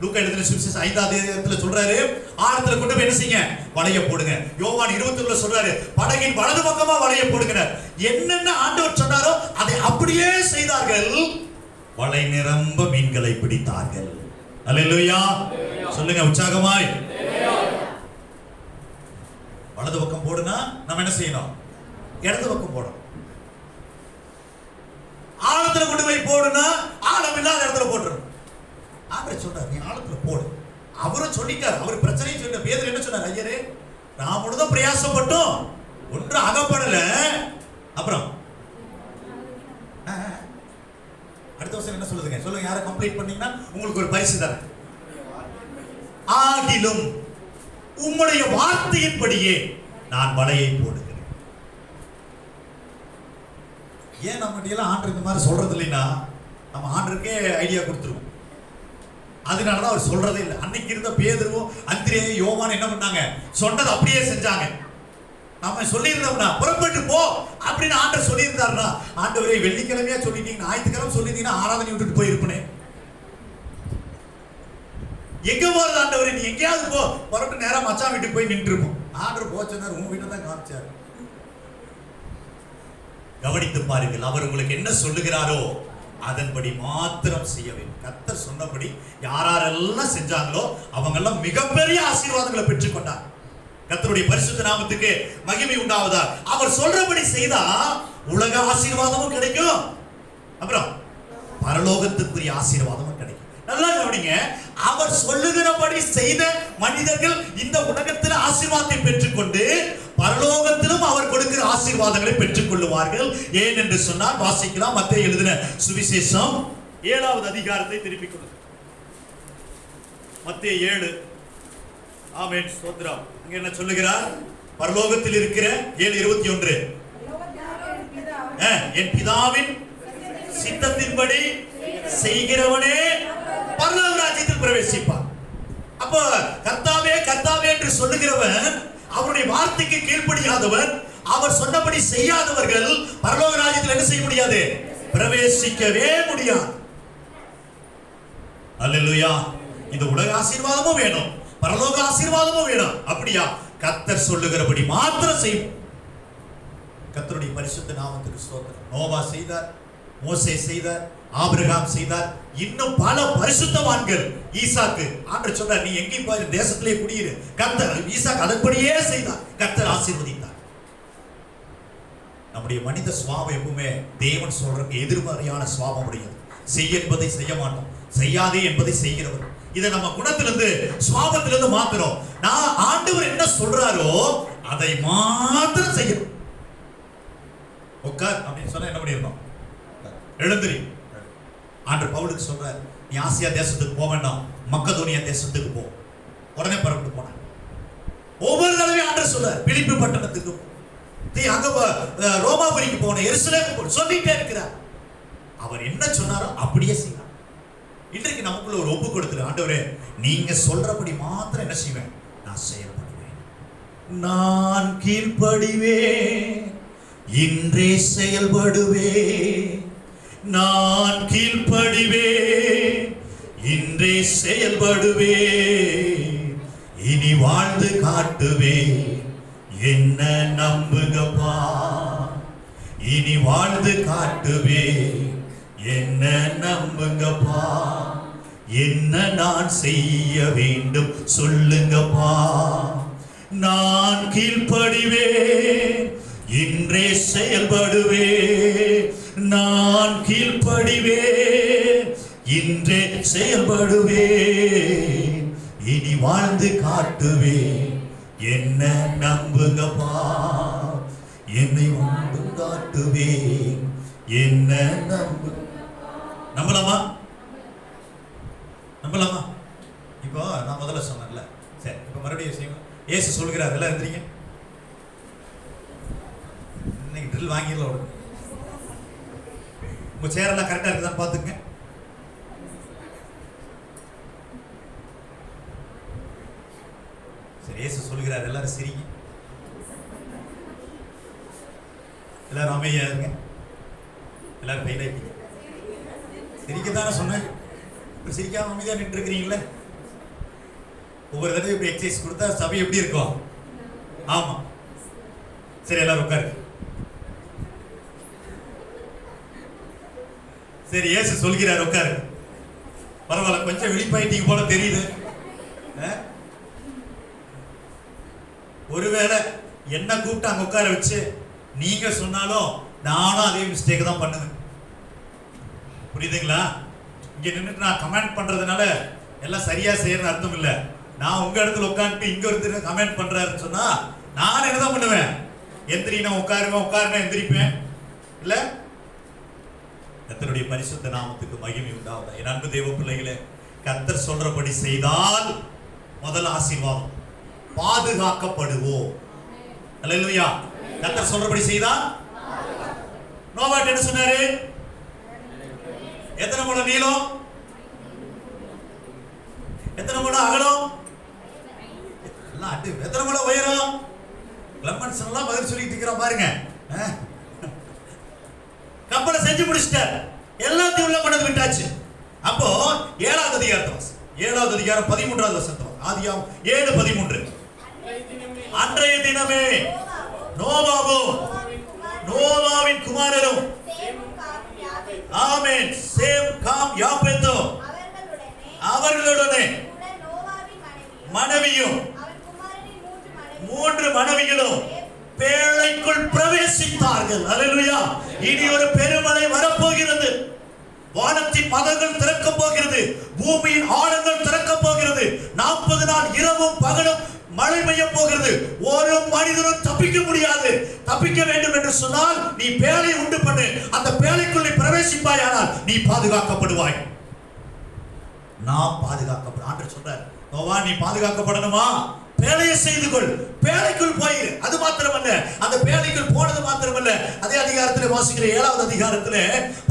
லூக்கா எழுதின சுவிசேஷம் 5வது அதிகாரத்துல சொல்றாரு ஆழத்துல கொண்டு போய் என்ன செய்யுங்க? வலைய போடுங்க. யோவான் 21ல சொல்றாரு படகின் வலது பக்கமா வலைய போடுங்க. என்னென்ன ஆண்டவர் சொன்னாரோ அதை அப்படியே செய்தார்கள். வலை நிரம்ப மீன்களை பிடித்தார்கள். அல்லேலூயா சொல்லுங்க உற்சாகமாய். வலது பக்கம் போடுனா நம்ம என்ன செய்யணும்? இடது பக்கம் போடணும். ஆழத்துல கொண்டு போய் போடுனா ஆழம் இல்லாத இடத்துல போட்டுறணும். ஆண்டவர் சொல்றார் நீ ஆழத்துல போடு. அவரும் சொல்லிட்டார், அவர் பிரச்சனையை சொல்லிட்ட. பேதுரு என்ன சொன்னார்? ஐயரே நான் முழுதும் பிரயாசப்பட்டோம், ஒன்று அகப்படல. அப்புறம் அடுத்த வருஷம் என்ன சொல்லுதுங்க? சொல்லுங்க, யாரை கம்ப்ளீட் பண்ணீங்கன்னா உங்களுக்கு ஒரு பரிசு தரேன். ஆகிலும் உம்முடைய வார்த்தையின்படியே நான் வலையை போடுகிறேன். ஏன் நம்ம எல்லாம் ஆண்டர் இந்த மாதிரி சொல்றது இல்லைன்னா நம்ம ஆண்டருக்கே ஐடியா கொடுத்துருவோம். அதனாலதான் அவர் சொல்றதே இல்லை. அன்னைக்கு இருந்த பேதுருவும் அந்திரேயும் யோவான் என்ன பண்ணாங்க? சொன்னதை அப்படியே செஞ்சாங்க. நம்ம சொல்லியிருந்தோம்னா புறப்பட்டு போ அப்படின்னு ஆண்டவர் சொல்லியிருந்தாருன்னா, ஆண்டவரே வெள்ளிக்கிழமையா சொல்லிட்டீங்க, ஞாயிற்றுக்கிழமை சொல்லிட்டீங்கன்னா ஆராதனை விட்டுட்டு போயிருப்பேன். எங்க போறது ஆண்டவரே? நீ எங்கேயாவது போ. புறப்பட்டு நேரம் மச்சான் வீட்டுக்கு போய் நின்று இருப்போம். ஆண்டவர் போச்சுனார், உன் வீட்டை தான் காமிச்சார். கவனித்து பாருங்கள், அவர் உங்களுக்கு என்ன சொல்லுகிறாரோ அதன்படி மாத்திரம் செய்ய வேண்டும். கர்த்தர் சொன்னபடி யாரெல்லாம் செஞ்சாங்களோ அவங்க எல்லாம் மிகப்பெரிய ஆசீர்வாதங்களை பெற்றுக்கொண்டார். கர்த்தருடைய பரிசுத்த நாமத்துக்கு மகிமை உண்டாவதா. அவர் சொல்றபடி செய்தா உலக ஆசீர்வாதமும் கிடைக்கும், அப்புறம் பரலோகத்துக்குரிய ஆசீர்வாதமும் கிடைக்கும். நல்லா கவனிங்க, அவர் சொல்லுகிறபடி செய்த மனிதர்கள் இந்த உலகத்தில் ஆசீர்வாதத்தை பெற்றுக்கொண்டு பரலோகத்திலும் அவர் கொடுக்கிற ஆசீர்வாதங்களை பெற்றுக் கொள்ளுவார்கள். ஏன் என்று சொன்னால் வாசிக்கலாம். மத்தேயு எழுதின சுவிசேஷம் 7வது அதிகாரத்தை திருப்பிக் கொள்ளுங்கள். மத்தேயு 7 ஆமென், ஸ்தோத்திரம். இங்க என்ன சொல்லுகிறார்? பரலோகத்தில் இருக்கிற 7:21 என் பிதாவின் சித்தத்தின்படி செய்கிறவனே பரலோக ராஜ்யத்தில் பிரவேசிப்பான். அப்ப கர்த்தாவே கர்த்தாவே என்று சொல்லுகிறவன், அவருடைய வார்த்தைக்கு கீழ்ப்படியாதவன், அவர் சொன்னபடி செய்யாதவர்கள் பரலோக ராஜ்யத்தில் என்ன செய்ய முடியாது? பிரவேசிக்கவே முடியாது. அல்லேலூயா. இந்த உலக ஆசீர்வாதமும் வேணும், பரலோக ஆசீர்வாதமும் வேணும். அப்படியா? கர்த்தர் சொல்லுகிறபடி மாத்திரம் செய்வோம். கர்த்தருடைய பரிசுத்த நாமத்துக்கு ஸ்தோத்திரம். நோவா செய்தார், மோசே செய்தார், ஆபிரகாம் செய்தார், இன்னும் பல பரிசுத்தவான்கள். ஈசாக்கு ஆண்டவர் சொன்னார், நீ எங்கேயும் போய் தேசத்திலே குடியிரு. கர்த்தர் ஈசாக்கு அதன்படியே செய்தார், கர்த்தர் ஆசீர்வதித்தார். நம்முடைய மனித சுபாவம் எப்பவுமே தேவன் சொல்றதுக்கு எதிர்மறையான சுபாவம் உடையது. செய் என்பதை செய்ய மாட்டோம், செய்யாதே என்பதை செய்கிறவர். இதை நம்ம குணத்திலிருந்து சுபாவத்திலிருந்து மாத்துறோம். நான் ஆண்டவர் என்ன சொல்றாரோ அதை மாத்திரம் செய்யணும். உட்கார் அப்படின்னு சொன்னா என்ன பண்ணிருந்தோம்? எழுந்திரி. ஆண்டவர் பவுலுக்கு சொல்றார், நீ ஆசியா தேசத்துக்கு போக வேண்டாம், மக்கதோனியா தேசத்துக்கு போ. உடனே பரப்பிட்டு போன. ஒவ்வொரு தடவையும் ஆண்டவர் சொல்றார், பிலிப்பி பட்டணத்துக்கு போ, அங்க ரோமாபுரிக்கு போன, எருசலேமுக்கு போ சொல்லிட்டே இருக்கிறார். அவர் என்ன சொன்னாரோ அப்படியே செய்யலாம். இன்றைக்கு நமக்குள்ள ஒரு ஒப்பு கொடுத்துரு, ஆண்டவரே நீங்க சொல்றபடி மாத்திரம் என்ன செய்வேன்? நான் செயல்படுவேன், நான் கீழ்ப்படிவேன், இன்றே செயல்படுவேன், நான் கீழ்ப்படிவேன், இன்றே செயல்படுவேன், இனி வாழ்ந்து காட்டுவேன், என்ன நம்புங்கப்பா, இனி வாழ்ந்து காட்டுவேன், என்ன நம்புங்கப்பா, என்ன நான் செய்ய வேண்டும் சொல்லுங்கப்பா, நான் கீழ்ப்படிவேன், இன்றே செயல்படுவேன், நான் கீழ்ப்படிவேன், இன்றே செயல்படுவேன், இனி வாழ்ந்து காட்டுவேன், என்ன நம்புங்கப்பா, என்னை வாழ்ந்து காட்டுவேன், என்ன நம்பலாமா? நம்பலாமா? இப்போ நான் முதல்ல சொன்னேன்ல, சரி இப்போ மறுபடியும் செய்யுங்க. இயேசு சொல்கிறார், எல்லாம் எழுந்திரிங்க. இன்னைக்கு ட்ரில் வாங்கிடலாம். உங்க சேரெல்லாம் கரெக்டா இருக்குதான்னு பாத்துங்க. சரி, இயேசு சொல்கிறார், எல்லாரும் சிரிங்க, எல்லாரும் அமைதியா இருங்க, எல்லாரும் கையில சிரிக்கத்தானே சொன்னேன். இப்ப சிரிக்காம அமைதியா நின்று இருக்கிறீங்களே. ஒவ்வொரு தடவை இப்படி எக்ஸசைஸ் கொடுத்தா சபை எப்படி இருக்கும்? ஆமா. சரி, எல்லாரும் உட்காரு. சரி, இயேசு சொல்கிறார் உட்காரு. பரவாயில்ல, கொஞ்சம் விழிப்பாயிட்டீங்க போல தெரியுது. ஒருவேளை என்ன கூப்பிட்டு அங்க உட்கார வச்சு நீங்க சொன்னாலும் நானும் அதே மிஸ்டேக் தான் பண்ணுவேன். புரியுதுங்களா? இங்க நின்றுட்டு நான் கமெண்ட் பண்றதுனால எல்லாம் சரியா செய்யறது அர்த்தம் இல்ல. நான் உங்க இடத்துல உட்காந்துட்டு இங்க ஒருத்தர் கமெண்ட் பண்றாருன்னு சொன்னா நான் என்னதான் பண்ணுவேன்? எந்திரினா உட்காருவேன், உட்காருனா எந்திரிப்பேன் இல்ல. கர்த்தருடைய பரிசுத்த நாமத்துக்கு மகிமை உண்டாவதா. என் அன்பு தேவ பிள்ளைகளே, கர்த்தர் சொல்றபடி செய்தால் முதல் ஆசீர்வாதம், பாதுகாக்கப்படுவோம். அல்லேலூயா. கர்த்தர் சொல்றபடி செய்தால் நோவாட் என்ன சொன்னாரு? எத்தனை முழம் நீளம், எத்தனை முழம் அகலம், எத்தனை முழம் உயரம்? கிளமன்ஸ் எல்லாம் பதில் சொல்லிட்டு இருக்கிற பாருங்க. கப்பலை செஞ்சு முடிச்சிட்டார், எல்லாத்தையும் உள்ள கொண்டு விட்டாச்சு. அப்போ 7வது அதிகாரம் 7வது அதிகாரம் 13வது வசனம், ஆதியாகமம் 7:13. அன்றைய தினமே நோவாவும் நோவாவின் குமாரரும், ஆமென், சேம் காம் யாப்பேத்தும் அவர்களுடனே மனைவியும் 3 மனைவிகளும் பேழைக்குள் பிரவேசித்தார்கள். அல்லேலூயா. இனி ஒரு பெருமழை வரப்போகிறது. வானத்தின் மதங்கள் திறக்க போகிறது, பூமியின் ஆழங்கள் திறக்க போகிறது. 40 நாள் இரவும் பகலும் மழை பெய்ய போகிறது. ஒரு மனிதனும் தப்பிக்க முடியாது. தப்பிக்க வேண்டும் என்று சொன்னால் நீ பேழை உண்டு பண்ணு. அந்த பேழைக்குள் நீ பிரவேசிப்பாயானால் நீ பாதுகாக்கப்படுவாய். நான் பாதுகாக்கப்பட ஆண்டவர் சொல்றார், நோவா நீ பாதுகாக்கப்படணுமா? பேழையை செய்து கொள், பேழைக்குள் போயிரு. அது மாத்திரமல்ல, அந்த பேழைக்குள் போனது மாத்திரமல்ல, அதே அதிகாரத்தில் வாசிக்கிற 7வது அதிகாரத்தில்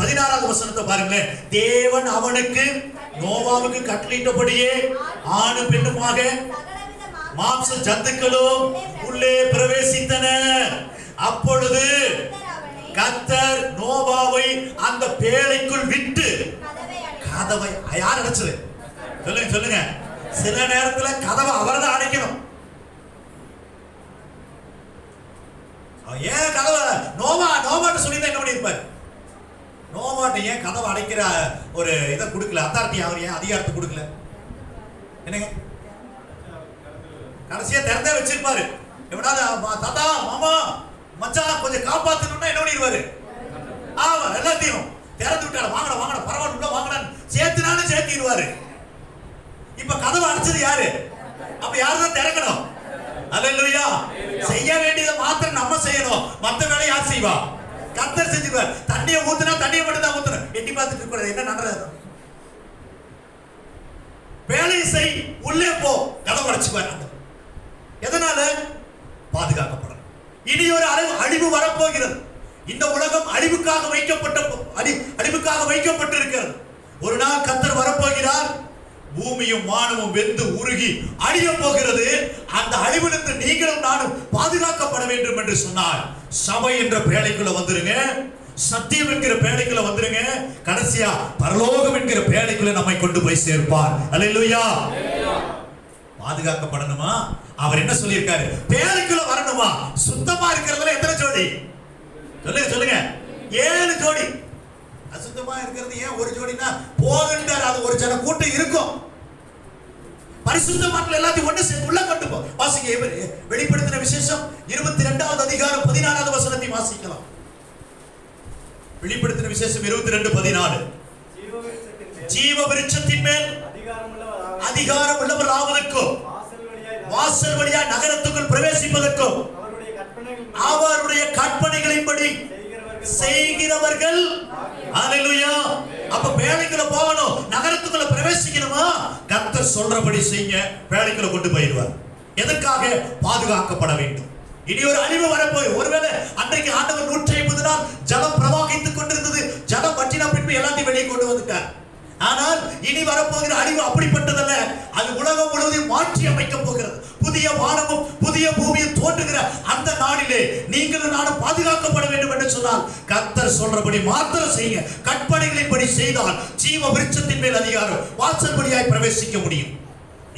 16வது வசனத்தை பாருங்களேன். தேவன் அவனுக்கு நோவாவுக்கு கட்டளையிட்டபடியே ஆணும் பெண்ணுமாக மாம்ச ஜந்துக்களும் உள்ளே பிரவேசித்தன. அப்பொழுது கர்த்தர் நோவாவை அந்த பேழைக்குள் விட்டு கதவை யார் அடைச்சது? சொல்லுங்க சொல்லுங்க. சில நேரத்துல கதவை அவர்தான் அடைக்கணும். ஏன் கதவை நோவாட்டு சொல்லி தான் என்ன பண்ணிருப்பாரு? நோவாட்டு ஏன் கதவை அடைக்கிற ஒரு இதை கொடுக்கல, அத்தாரிட்டி அவர் ஏன் அதிகாரத்தை கொடுக்கல? என்னங்க, கடைசியா திறந்தே வச்சிருப்பாரு. எப்படாது தாத்தா மாமா மச்சான் கொஞ்சம் காப்பாத்தணும்னா என்ன பண்ணிடுவாரு? ஆமா, எல்லாத்தையும் திறந்து விட்டாரு. வாங்கடா வாங்கடா பரவாயில்ல வாங்கடான்னு சேர்த்துனாலும் சேர்த்திடுவாரு. இப்ப கதவை அடைச்சது யாரு? அப்ப யாருதான் திறக்கணும்? அல்லேலூயா. செய்ய வேண்டியதை மாத்திரம் நம்ம செய்யணும், மத்த வேலை யார் செய்வா? கர்த்தர் செஞ்சுக்குவார். தண்ணியை ஊத்துனா தண்ணியை மட்டும் தான் ஊத்தணும். எட்டி பார்த்துட்டு இருக்க என்ன நடந்தது? வேலை செய், உள்ளே போ, கதவை அடைச்சுக்குவார். எதனால? பாதுகாக்கப்படும். இனி ஒரு அழிவு வரப்போகிறது. இந்த உலகம் அழிவுக்காக வைக்கப்பட்டிருக்கிறது. ஒரு நாள் கர்த்தர் வரப்போகிறார். பூமியும் வானமும் வெந்து உருகி அழிய போகிறது. அந்த அழிவிலிருந்து நீங்களும் நானும் பாதுகாக்கப்பட வேண்டும் என்று சொன்னார். சபை என்ற பேழைக்குள்ள வந்துருங்க, சத்தியம் என்கிற பேழைக்குள்ள வந்துருங்க. கடைசியா பரலோகம் என்கிற பேழைக்குள்ள நம்மை கொண்டு போய் சேர்ப்பார். அல்லேலூயா. பாதுகாக்கப்படணுமா? அவர் என்ன சொல்லியிருக்காரு? பேழைக்குள்ள வரணுமா? சுத்தமா இருக்கிறதுல எத்தனை ஜோடி? சொல்லுங்க சொல்லுங்க. 7 ஜோடி. அசுத்தமா இருக்கிறது ஏன் ஒரு ஜோடினா போதுன்றார். அது ஒரு ஜன கூட்டம் இருக்கும். பரிசுத்தமானவர்கள் எல்லாத்தையும் ஒண்ணு சேர்த்து உள்ள கொண்டு போ. வாசிங்க, வெளிப்படுத்தின விசேஷம் 22வது அதிகாரம் 14வது வசனத்தை வாசிக்கலாம். வெளிப்படுத்தின விசேஷம் 22:14. ஜீவ விருட்சத்தின் மேல் அதிகாரம் உள்ளவர் ஆவதற்கும் வாசல் வழியா நகரத்துக்குள் பிரவேசிப்பதற்கும் அவருடைய கற்பனைகளின்படி செய்கிறவர்கள். அல்லேலூயா. அப்ப பேழைக்குள்ள போகணும், நகரத்துக்குள்ள பிரவேசிக்கணுமா? கர்த்தர் சொல்றபடி செய்யுங்க, பேழைக்குள்ள கொண்டு போயிடுவார். எதற்காக? பாதுகாக்கப்பட வேண்டும். இனி ஒரு அழிவு வரப்போய். ஒருவேளை அன்றைக்கு ஆண்டவர் 150 நாள் ஜலம் பிரவாகித்துக் கொண்டிருந்தது. ஜலம் வற்றின பின்பு எல்லாத்தையும் வெளியே கொண்டு வந்துட்டார். ஆனால் இனி வரப்போகிற அழிவு அப்படிப்பட்டதல்ல. அது உலகம் முழுவதும் மாற்றி அமைக்க போகிறது. புதிய வானமும் புதிய பூமியும் தோன்றுகிற அந்த நாளிலே நீங்களும் நானும் பாதுகாக்கப்பட வேண்டும் என்று சொன்னால் கர்த்தர் சொல்றபடி மாத்திரம் செய்யுங்க. கற்பனைகளின்படி செய்தால் ஜீவ விருட்சத்தின் மேல் அதிகாரம் வாசல் வழியாய் பிரவேசிக்க முடியும்.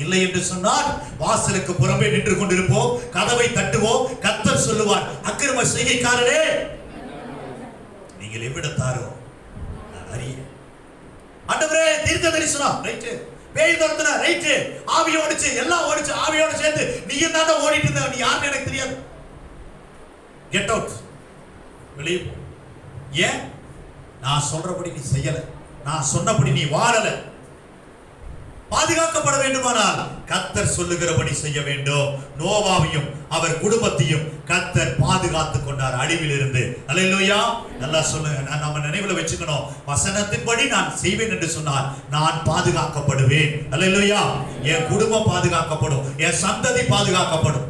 இல்லை என்று சொன்னால் வாசலுக்கு புறம்பே நின்று கொண்டிருப்போம், கதவை தட்டுவோம். கர்த்தர் சொல்லுவார், அக்கிரம செய்கைக்காரனே நீங்கள் எவ்விடத்தாரோ அறிய. ஆண்டவரே, தீர்க்க தரிசனம் ரைட், பேய் துரத்துன ரைட், ஆவி ஓடிச்சு, எல்லாம் ஓடிச்சு, ஆவியோட சேர்ந்து நீயும் தான் ஓடிட்டு இருந்த, நீ யாருன்னு எனக்கு தெரியாது. கெட் அவுட், வெளியே போ. ஏன்? நான் சொல்றபடி நீ செய்யல, நான் சொன்னபடி நீ வாழல. பாதுகாக்கப்பட வேண்டுமானால் கர்த்தர் சொல்லுகிறபடி செய்ய வேண்டும். நோவாவையும் அவர் குடும்பத்தையும் கர்த்தர் பாதுகாத்துக் கொண்டார் அழிவில் இருந்து. அல்லேலூயா. நல்லா சொல்லுங்க. நம்ம நினைவுல வச்சுக்கணும், வசனத்தின்படி நான் செய்வேன் என்று சொன்னால் நான் பாதுகாக்கப்படுவேன். அல்லேலூயா. என் குடும்பம் பாதுகாக்கப்படும், என் சந்ததி பாதுகாக்கப்படும்.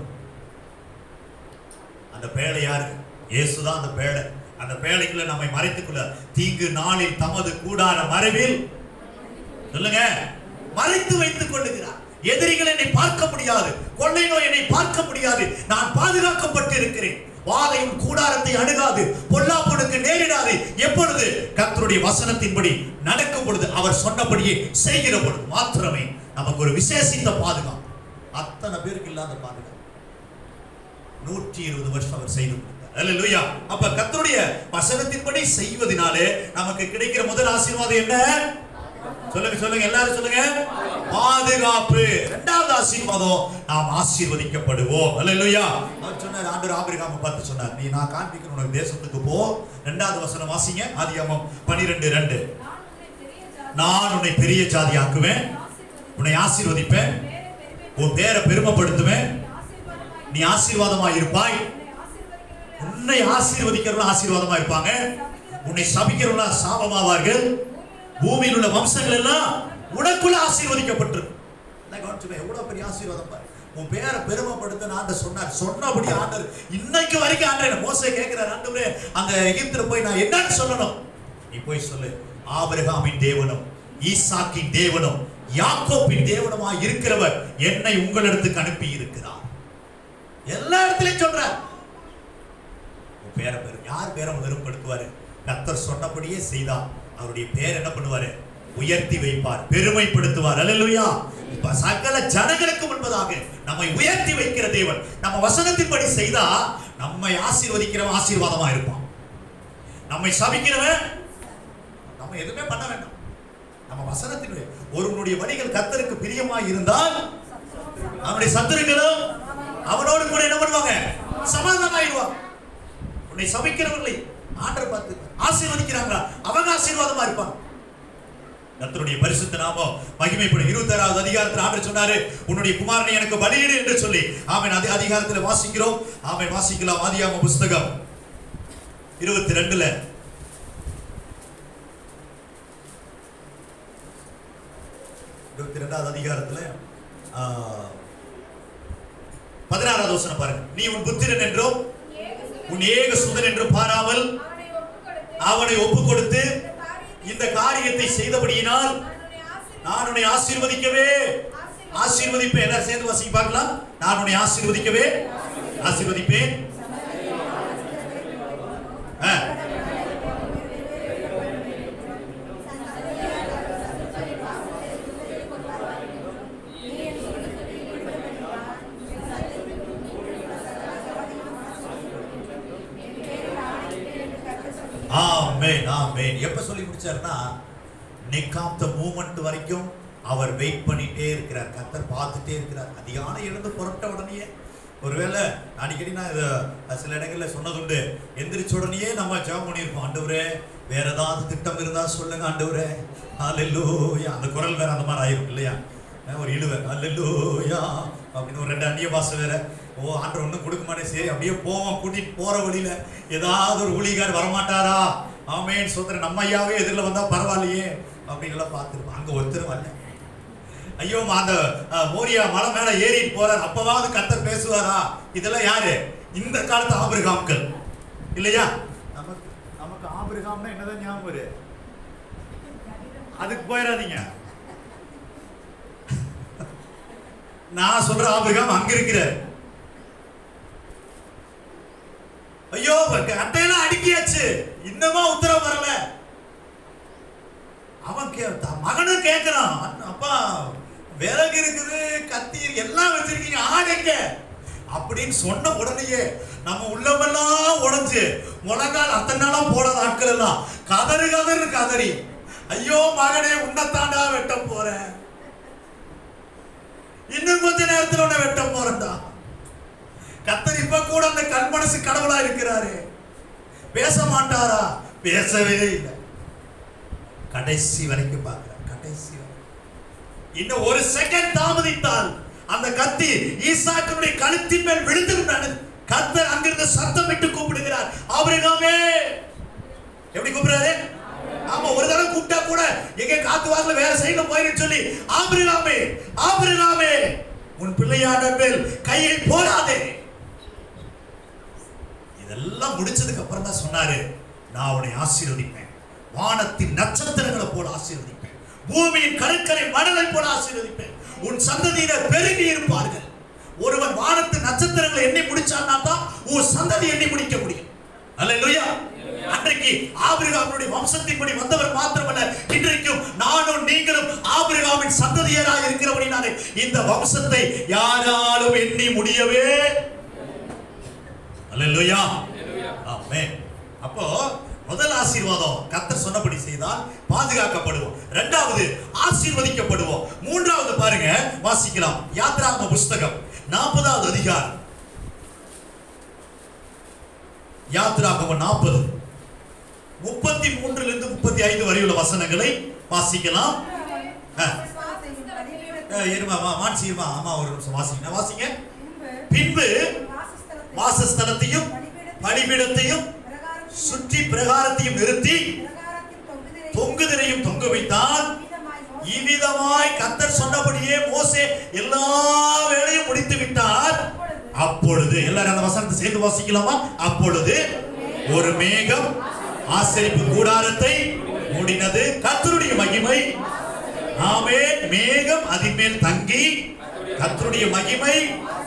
அந்த பேழை யாரு? இயேசுதான் அந்த பேழை. அந்த பேழைக்குள்ள நம்மை மறைத்துக்கொள்ள தீங்கு நாளில் தமது கூடார மறைவில் சொல்லுங்க மறைத்து வைத்துக் கொள்ளுகிறார். எதிரிகள் என்னை பார்க்க முடியாது, கொள்ளை நோய் என்னை பார்க்க முடியாது. நான் பாதுகாக்கப்பட்டு இருக்கிறேன். வாதையும் கூடாரத்தை அணுகாது, பொல்லாப்புக்கு நேரிடாது. எப்பொழுது? கர்த்தருடைய வசனத்தின்படி நடக்கும் பொழுது, அவர் சொன்னபடியே செய்கிற பொழுது மாத்திரமே நமக்கு ஒரு விசேஷித்த பாதுகாப்பு. அத்தனை பேருக்கு இல்லாத பாதுகாப்பு 120 வருஷம் அவர் செய்து கொடுத்தார். அல்லேலூயா. அப்ப கர்த்தருடைய வசனத்தின்படி செய்வதனாலே நமக்கு கிடைக்கிற முதல் ஆசீர்வாதம் என்ன? சொல்லுங்க சொல்லுங்க, எல்லாரும் சொல்லுங்க. பாதுகாப்பு. இரண்டாவது ஆசீர்வாதம், நாம் ஆசீர்வதிக்கப்படுவோம். அல்லேலூயா. அவர் சொன்னார், ஆண்டவர் ஆபிரகாமை பார்த்து சொன்னார், நீ நான் காண்பிக்கிற உனக்கு தேசத்துக்கு போ. இரண்டாவது வசனம் வாசிங்க, ஆதியாகமம் 12:2. நான் உன்னை பெரிய ஜாதி ஆக்குவேன், உன்னை ஆசீர்வதிப்பேன், உன் பேரை பெருமைப்படுத்துவேன், நீ ஆசீர்வாதமாய் இருப்பாய். உன்னை ஆசீர்வதிக்கிறவங்க ஆசீர்வாதமா இருப்பாங்க, உன்னை சபிக்கிறவங்க சாபமாவார்கள். பூமியில் உள்ள வம்சங்கள் எல்லாம் உனக்குள்ள ஆசீர்வதிக்கப்பட்டிருக்கும். எவ்வளவு பெரிய ஆசீர்வாதம் பாரு. உன் பேரை பெருமைப்படுத்த ஆண்டவர் சொன்னார். சொன்னபடி ஆண்டவர் இன்னைக்கு வரைக்கும் ஆண்டவர் மோசே கேட்கிறார், ஆண்டவரே அந்த எகிப்துல போய் நான் என்னன்னு சொல்லணும்? நீ போய் சொல்லு, ஆபிரகாமின் தேவனும் ஈசாக்கின் தேவனும் யாக்கோபின் தேவனுமாய் இருக்கிறவர் என்னை உங்களிடத்துக்கு அனுப்பி இருக்கிறார். எல்லா இடத்திலையும் சொல்றார். உன் பேரை யார் பேரை பெருமைப்படுத்துவாரு? கர்த்தர் சொன்னபடியே செய்தார். அவருடைய பேர் என்ன பண்ணுவாரு? உயர்த்தி வைப்பார், பெருமைப்படுத்துவார். அல்லேலூயா. சகல ஜனங்களுக்கு முன்பதாக நம்மை உயர்த்தி வைக்கிற தேவன். நம்ம வசனத்தின்படி செய்தா நம்மை ஆசீர்வதிக்கிறவன் ஆசீர்வாதமா இருப்பான். நம்மை சபிக்கிறவன் நம்ம எதுவுமே பண்ண வேண்டாம். நம்ம வசனத்தின் ஒருவனுடைய வழிகள் கர்த்தருக்கு பிரியமாய் இருந்தால் அவனுடைய சத்துருக்களும் அவனோடு கூட என்ன பண்ணுவாங்க? சமாதானமாயிடுவாங்க. உன்னை சபிக்கிறவர்களை ஆண்டவர் பார்த்து ஆசீர்வதிக்கிறாங்களா, அவங்க ஆசீர்வாதமா இருப்பாங்க. கர்த்தருடைய பரிசுத்த நாமம் மகிமைப்படும். 26வது அதிகாரத்தில் ஆண்டவர் சொன்னாரு, உன்னுடைய குமாரனை எனக்கு பலியிடு என்று சொல்லி. ஆமென். அதே அதிகாரத்தில் வாசிக்கிறோம். ஆமென். வாசிக்கலாம். ஆதியாகம புஸ்தகம் 22ல 22வது அதிகாரத்துல 16வது வசனம் பாருங்க. நீ உன் புத்திரன் என்றும் உன் ஏக சுதன் என்றும் பாராமல் அவனை ஒப்பு கொடுத்து இந்த காரியத்தை செய்தபடியினால் நான் உன்னை ஆசீர்வதிக்கவே ஆசீர்வதிப்பேன். எல்லாரும் சேர்ந்து வாசிக்க பார்க்கலாம். நான் உன்னை ஆசீர்வதிக்கவே ஆசீர்வதிப்பேன். ஆமென். ஆமென். எப்ப சொல்லி முடிச்சாருன்னா, நிக் ஆஃப் தி மூமெண்ட் வரைக்கும் அவர் வெயிட் பண்ணிட்டே இருக்கிறார். கர்த்தர் பார்த்துட்டே இருக்கிறார். அதிகாலை எழுந்து புறப்பட்ட உடனே, ஒருவேளை அடிக்கடி நான் இதை சில இடங்களில் சொன்னதுண்டு, எந்திரிச்ச உடனே நம்ம ஜெபம் பண்ணியிருப்போம், ஆண்டவரே வேற ஏதாவது திட்டம் இருந்தா சொல்லுங்க ஆண்டவரே, ஹல்லேலூயா. அந்த குரல் வேற அந்த மாதிரி ஆயிரும் இல்லையா? ஒரு இழுவை ஹல்லேலூயா அப்படின்னு ஒரு 2 அந்நிய பாஷை வேற. ஓ ஆண்டவர் ஒன்றும் கொடுக்க மாட்டேன். சரி அப்படியே போவோம். கூட்டிட்டு போற வழியில ஏதாவது ஒரு ஊழியக்கார் வரமாட்டாரா? ஆமென் சோதரன் நம்ம ஐயாவே எதிரில் வந்தா பரவாயில்லையே அப்படின்னு எல்லாம் பார்த்துருப்போம். அங்க ஒருத்தர் வரல. ஐயோ அந்த மோரியா மலை மேல ஏறிட்டு போறார், அப்பவாவது கர்த்தர் பேசுவாரா? இதெல்லாம் யாரு? இந்த காலத்து ஆபிரகாம்கள் இல்லையா? நமக்கு ஆபிரகாம்னா என்னதான் ஞாபகம் வரு? அதுக்கு போயிடாதீங்க. நான் சொல்ற ஆபிரகாம் அங்க இருக்கிறார். ஐயோ அட்டையெல்லாம் அடுக்கியாச்சு, இன்னமா உத்தரவு வரல. அவன் மகனும் கேட்கிறான், அப்பா விறகு இருக்குது, கத்தி எல்லாம் வச்சிருக்கீங்க, ஆடைக்க அப்படின்னு சொன்ன உடனேயே நம்ம உள்ளமெல்லாம் உடைஞ்சு முழங்கால் அத்தனை நாளா போடாத ஆட்கள் எல்லாம் கதறு கதறு கதறி, ஐயோ மகனே உன்னைத்தாண்டா வெட்ட போறேன், இன்னும் கொஞ்ச நேரத்தில் உன்னை வெட்ட போறேன்டா. கர்த்தர் இப்ப கூட அந்த கண்மனசு கடவுளா இருக்கிறாரு. பேச மாட்டாரா? பேசவே இல்லை. கடைசி வரைக்கும் பார்க்கிறார். கடைசி வரை இன்னும் ஒரு செகண்ட் தாமதித்தால் அந்த கத்தி ஈசாக்கினுடைய கழுத்தின் மேல் விழுந்து விட்டாரு. கர்த்தர் அங்கிருந்து சத்தம் விட்டு கூப்பிடுகிறார், ஆபிரகாமே. எப்படி கூப்பிடுறாரு? ஆமா, ஒரு தடவை கூப்பிட்டா கூட எங்க காத்து வாசல வேற சைடுல போயின்னு சொல்லி, ஆபிரகாமே ஆபிரகாமே உன் பிள்ளையான மேல் கையை போடாதே. இதெல்லாம் முடிச்சதுக்கு அப்புறம் தான் சொன்னாரு, நான் உன்னை ஆசீர்வதிப்பேன், வானத்தின் நட்சத்திரங்களை போல ஆசீர்வதிப்பேன், பூமியின் கருக்கரை மணலை போல ஆசீர்வதிப்பேன், உன் சந்ததியினர் பெருகி இருப்பார்கள். ஒருவன் வானத்து நட்சத்திரங்களை எண்ணி முடிச்சான்னா தான் உன் சந்ததி எண்ணி முடிக்க முடியும். அல்லேலூயா. அன்றைக்கு ஆபிரகாமுடைய வம்சத்தின்படி வந்தவர் மாத்திரமல்ல, இன்றைக்கும் நானும் நீங்களும் ஆபிரகாமின் சந்ததியராக இருக்கிறபடினாலே இந்த வம்சத்தை யாராலும் எண்ணி முடியவே. அல்லேலூயா. ஆமென். அப்போ முதல் ஆசீர்வாதம், கர்த்தர் சொன்னபடி செய்தால் பாதுகாக்கப்படுவோம். இரண்டாவது ஆசீர்வதிக்கப்படுவோம். மூன்றாவது பாருங்க, வாசிக்கலாம். யாத்ராகம புஸ்தகம் 40வது அதிகாரம். யாத்ராகம 40 33 35 வரை உள்ள வசனங்களை வாசிக்கலாம். வாசிங்க. பின்பு வாசஸ்தலத்தையும் பலிபீடத்தையும் சுற்றி பிரகாரத்தையும் நிறுத்தி தொங்குதிரையும் தொங்க வைத்தான். இவ்விதமாய் கர்த்தர் சொன்னபடியே மோசே எல்லா வேலையும் முடித்து விட்டார். அப்பொழுது எல்லாரும் அந்த வசனத்தை சேர்ந்து வாசிக்கலாமா? அப்பொழுது ஒரு மேகம் ஆசரிப்பு கூடாரத்தை மூடினது, கர்த்தருடைய மகிமை, ஆமென், மேகம் அதின் மேல் தங்கி கர்த்தருடைய மகிமை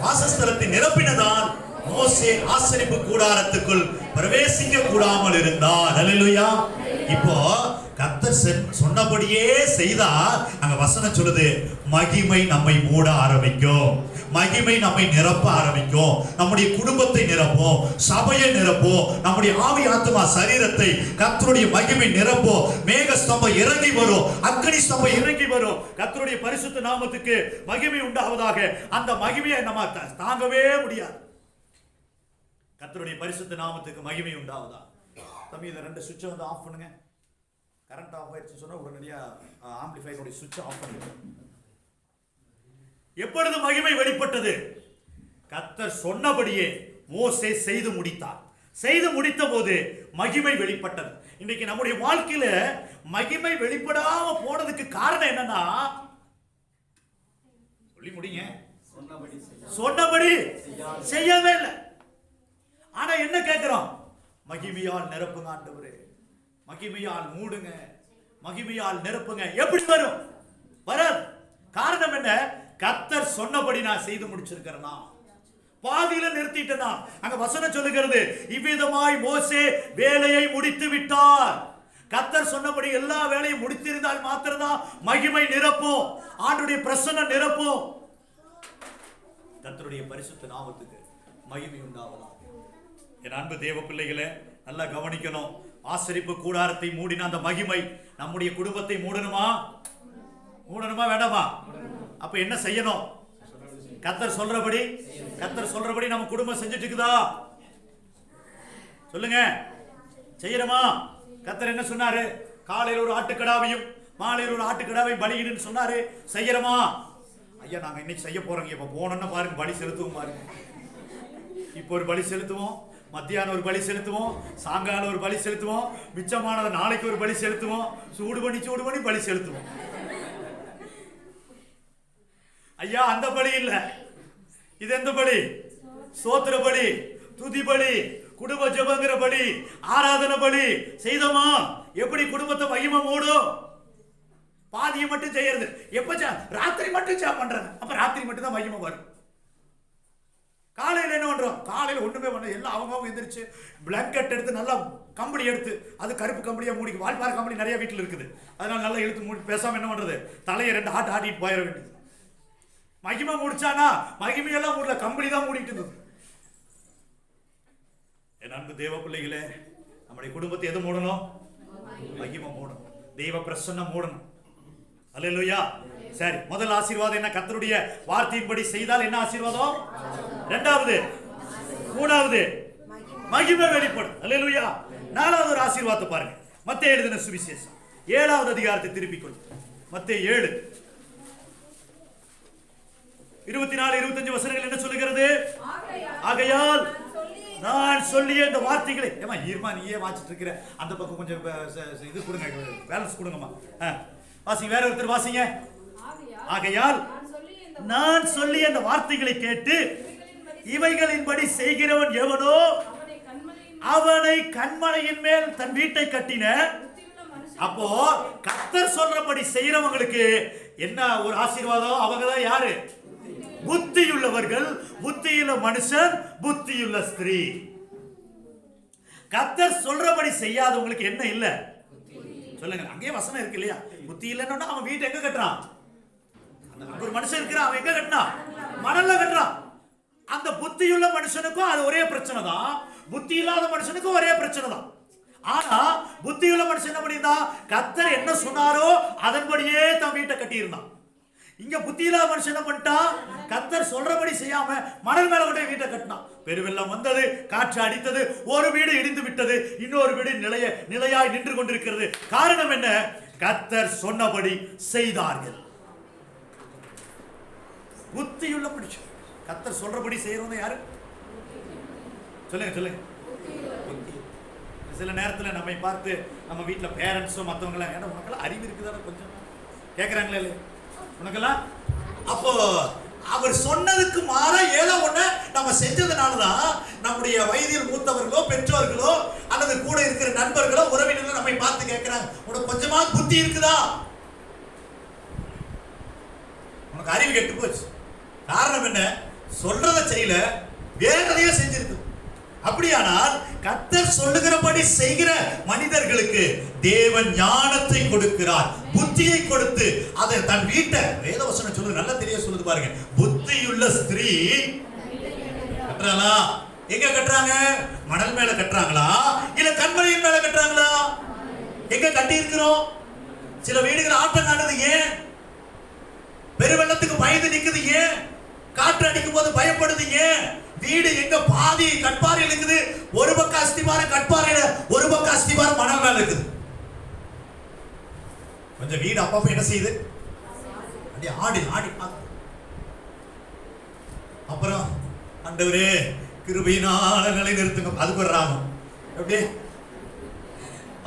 வாசஸ்தலத்தை நிரப்பினதால் மோசே ஆசரிப்பு கூடாரத்துக்குள் பிரவேசிக்க கூடாமல் இருந்தார். ஹல்லேலூயா. இப்போ கர்த்தர் சொன்னபடியே செய்தா அங்க வசனம் சொல்லுது, மகிமை நம்மை மூட ஆரம்பிக்கும், மகிமை நம்மை நிரப்ப ஆரம்பிக்கும், நம்முடைய குடும்பத்தை நிரப்போம், சபையை நிரப்போம், நம்முடைய ஆவி ஆத்துமா சரீரத்தை கர்த்தருடைய மகிமை நிரப்போம். மேக ஸ்தம்பம் இறங்கி வரும், அக்கினி ஸ்தம்பம் இறங்கி வரும். கர்த்தருடைய பரிசுத்த நாமத்துக்கு மகிமை உண்டாவதாக. அந்த மகிமையை நம்ம தாங்கவே முடியாது. கர்த்தருடைய பரிசுத்த நாமத்துக்கு மகிமை உண்டாவதா. தம்பி இந்த ரெண்டு சுவிட்சை வந்து ஆஃப் பண்ணுங்க. கரண்ட் ஆஃப் ஆயிடுச்சு சொன்னா உடனடியா ஆம்பிளிஃபையருடைய சுவிட்ச் ஆஃப் பண்ணுங்க. எப்பொழுது மகிமை வெளிப்பட்டது? கர்த்தர் சொன்னபடியே மோசே செய்து முடித்தார். செய்து முடித்த போது மகிமை வெளிப்பட்டது. இன்னைக்கு நம்முடைய வாழ்க்கையில மகிமை வெளிப்படாம போனதுக்கு காரணம் என்னன்னா, சொல்லி முடிங்க, சொன்னபடி செய்யவே இல்லை. ஆனா என்ன கேட்கிறோம்? மகிமையால் நிரப்புங்க ஆண்டவரே, மகிமையால் மூடுங்க, மகிமையால் நிரப்புங்க. எப்படி வரும்? வராது. காரணம் என்ன? கர்த்தர் சொன்னபடி நான் செய்து முடிச்சிருக்கிறேனா, பாதியில நிறுத்திட்டேனா? அங்க வசனம் சொல்லுகிறது, இவ்விதமாய் மோசே வேலையை முடித்து விட்டார். கர்த்தர் சொன்னபடி எல்லா வேலையும் முடித்திருந்தால் மாத்திரம்தான் மகிமை நிரப்பும், ஆண்டுடைய பிரசன்னம் நிரப்பும். கர்த்தருடைய பரிசுத்த நாமத்துக்கு மகிமை உண்டாவதாக. என் அன்பு தேவ பிள்ளைகளே, நல்லா கவனிக்கணும். ஆசரிப்பு கூடாரத்தை மூடின அந்த மகிமை நம்முடைய குடும்பத்தை மூடணுமா? மூடணுமா வேண்டாமா? அப்ப என்ன செய்யணும்? கர்த்தர் சொல்றபடி, கர்த்தர் சொல்றபடி நம்ம குடும்பம் செஞ்சுட்டு இருக்குதா? சொல்லுங்க, செய்யறோமா? கர்த்தர் என்ன சொன்னாரு? காலையில் ஒரு ஆட்டுக்கடாவையும் மாலையில் ஒரு ஆட்டுக்கடாவையும் பலியிடுன்னு சொன்னாரு. செய்யறோமா? ஐயா நாங்க இன்னைக்கு செய்ய போறோங்க, இப்ப போனோம்னா பாருங்க பலி செலுத்துவோம் பாருங்க. இப்போ ஒரு பலி செலுத்துவோம், மத்தியானம் ஒரு பலி செலுத்துவோம், சாயங்காலம் ஒரு பலி செலுத்துவோம், மிச்சமானது நாளைக்கு ஒரு பலி செலுத்துவோம், சூடு பண்ணி பலி செலுத்துவோம். ஐயா அந்த பலி இல்ல, இது எந்த பலி? ஸ்தோத்திர பலி, துதி பலி, குடும்ப ஜெபங்கிற பலி, ஆராதனை பலி செய்தோமா? எப்படி குடும்பத்தை மகிமை மூடும்? பாதியை மட்டும் செய்யறது. எப்ப ராத்திரி மட்டும் பண்றாங்க, அப்ப ராத்திரி மட்டும் தான் மகிமை வரும். காலையில் என்ன பண்றோம்? காலையில் ஒண்ணுமே பண்ண, எல்லாம் அவங்க எந்திரிச்சு பிளாங்கெட் எடுத்து நல்லா கம்பளி எடுத்து, அது கருப்பு கம்பளியா மூடி, வால்பாறை கம்பளி நிறைய வீட்டில் இருக்குது, அதனால நல்லா இழுத்து மூடி பேசாம என்ன பண்றது? தலையை ரெண்டு ஆட்டிட்டு போயிட வேண்டியது. மகிமை முடிச்சானா? மகிமையெல்லாம் மூடல, கம்பளி தான் மூடிட்டு இருந்தது. என் அன்பு தேவ பிள்ளைகளே, நம்முடைய குடும்பத்தை எது மூடணும்? மகிமை மூடணும், தெய்வ பிரசன்னம் மூடணும். அல்லேலூயா. சரி, முதல் ஆசீர்வாதம் என்ன? கர்த்தருடைய வார்த்தையின்படி செய்தால் என்ன ஆசீர்வாதம்? இரண்டாவது, மூணாவது மகிமை வெளிப்படும். அல்லேலூயா. நாலாவது ஒரு ஆசீர்வாதத்தை பாருங்க. மத்தேயு எழுதின சுவிசேஷம் 7வது அதிகாரத்தை திருப்பிக் கொள்ளுங்க. மத்தேயு 7 24 25 வசனங்கள் என்ன சொல்லுகிறது? ஆகையால் நான் சொல்லிய இந்த வார்த்தைகளை, ஏமா ஈர்மா நீயே வாசிட்டு இருக்கிற, அந்த பக்கம் கொஞ்சம் இது கொடுங்க, பேலன்ஸ் கொடுங்கம்மா. வாசிங்க, வேற ஒருத்தர் வாசிங்க. ஆகையால் நான் சொல்லிய அந்த வார்த்தைகளை கேட்டு இவைகளின்படி செய்கிறவன் எவனோ அவனை கண்மலையின் மேல் தன் வீட்டை கட்டின. அப்போ கர்த்தர் சொல்றபடி செய்யறவங்களுக்கு என்ன ஒரு ஆசீர்வாதம்? அவங்கதான் யாரு? புத்தியுள்ளவர்கள், புத்தியுள்ள மனுஷன், புத்தியுள்ள ஸ்திரீ. கர்த்தர் சொல்றபடி செய்யாதவங்களுக்கு என்ன இல்ல? சொல்லுங்க, அங்கேயே வசனம் இருக்கு இல்லையா? புத்தி இல்லைன்னா அவன் வீட்டை எங்க கட்டுறான்? ஒரு மனுஷன் இருக்கிறான், அவன் எங்க கட்டினான்? மணல்ல கட்டுறான். அந்த புத்தியுள்ள மனுஷனுக்கும் அது ஒரே பிரச்சனை தான், புத்தி இல்லாத மனுஷனுக்கும் ஒரே பிரச்சனை தான். ஆனா புத்தியுள்ள மனுஷன் என்ன பண்ணியிருந்தான்? கர்த்தர் என்ன சொன்னாரோ அதன்படியே தன் வீட்டை கட்டி இருந்தான். இங்க புத்தி இல்லாத மனுஷன் என்ன பண்ணிட்டான்? கர்த்தர் சொல்றபடி செய்யாம மணல் மேல கொண்டே வீட்டை கட்டினான். பெருவெள்ளம் வந்தது, காற்று அடித்தது, ஒரு வீடு இடிந்து விட்டது, இன்னொரு வீடு நிலையாய் நின்று கொண்டிருக்கிறது. காரணம் என்ன? கர்த்தர் சொன்னபடி செய்தார்கள். புத்தியுள்ள மனுஷன், கர்த்தர் சொல்றபடி செய்யறவங்க யாரு? சொல்லுங்க சொல்லுங்க. சில நேரத்தில் நம்மை பார்த்து நம்ம வீட்டில் பேரண்ட்ஸும் மற்றவங்களாம், ஏன்னா உனக்கெல்லாம் அறிவு இருக்குதான கொஞ்சம் கேட்குறாங்களே இல்லையா உனக்கெல்லாம்? அப்போ அவர் சொன்னதுக்கு மாறா ஏதோ ஒண்ணு நம்ம செஞ்சதுனாலதான் நம்முடைய வயதில் மூத்தவர்களோ பெற்றோர்களோ அல்லது கூட இருக்கிற நண்பர்களோ உறவினர்களோ நம்மை பார்த்து கேட்கிறாங்க, உனக்கு கொஞ்சமா புத்தி இருக்குதா? உனக்கு அறிவு கெட்டு போச்சு. காரணம் என்ன? சொல்றத செய்யல, வேறதையோ செஞ்சிருக்கு. அப்படியானால் கர்த்தர் சொல்லுகிறபடி செய்கிற மனிதர்களுக்கு தேவன் ஞானத்தை கொடுக்கிறார், புத்தியை கொடுத்து அதை தன் வீட்டை, வேதவசனம் சொல்லுது, நல்லா தெரிய சொல்லுது பாருங்க. புத்தியுள்ள ஸ்திரீ கட்டுறாங்களா? எங்க கட்டுறாங்க? மணல் மேல கட்டுறாங்களா இல்ல கண்மலையின் மேல கட்டுறாங்களா? எங்க கட்டி இருக்கிறோம்? சில வீடுகள் ஆட்டம் காணுது. ஏன்? பெருவெள்ளத்துக்கு பயந்து நிக்குது. ஏன்? காற்று அடிக்கும் போது பயப்படுது. ஏன்? வீடு எங்க பாதி கட்பாறையில் இருக்குது, ஒரு பக்கம் அஸ்திபாரம் கட்பாறையில, ஒரு பக்கம் அஸ்திபாரம் மணல் மேல இருக்குது. கொஞ்சம் வீடு அப்பப்ப என்ன செய்யுது? அப்படியே ஆடி ஆடி. அப்புறம் ஆண்டவரே கிருபையினால நிலைநிறுத்துங்க, அதுக்கு ஒரு ராகம். எப்படி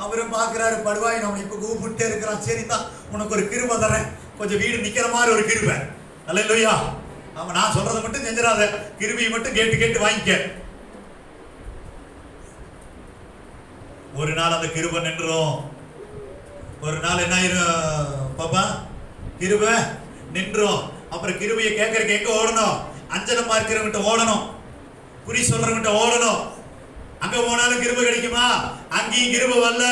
அவரும் பார்க்கிறாரு, படுவாய் நம்ம இப்ப கூப்பிட்டே இருக்கிறான், சரிதான் உனக்கு ஒரு கிருபை தரேன், கொஞ்சம் வீடு நிக்கிற மாதிரி ஒரு கிருபை. அல்லேலூயா. அவன் நான் சொல்றதை மட்டும் செஞ்சிடாத, கிருபியை மட்டும் கேட்டு கேட்டு வாங்கிக்க. ஒரு நாள் அந்த கிருபை நின்றும். ஒரு நாள் என்ன ஆயிரும் பாப்பா? கிருபை நின்றும். அப்புறம் கிருபையை கேட்கறதுக்கு எங்க ஓடணும்? அஞ்சலமா இருக்கிறவங்கிட்ட ஓடணும், குறி சொல்றவங்கிட்ட ஓடணும். அங்க போனாலும் கிருபை கிடைக்குமா? அங்கேயும் கிருபை வரல.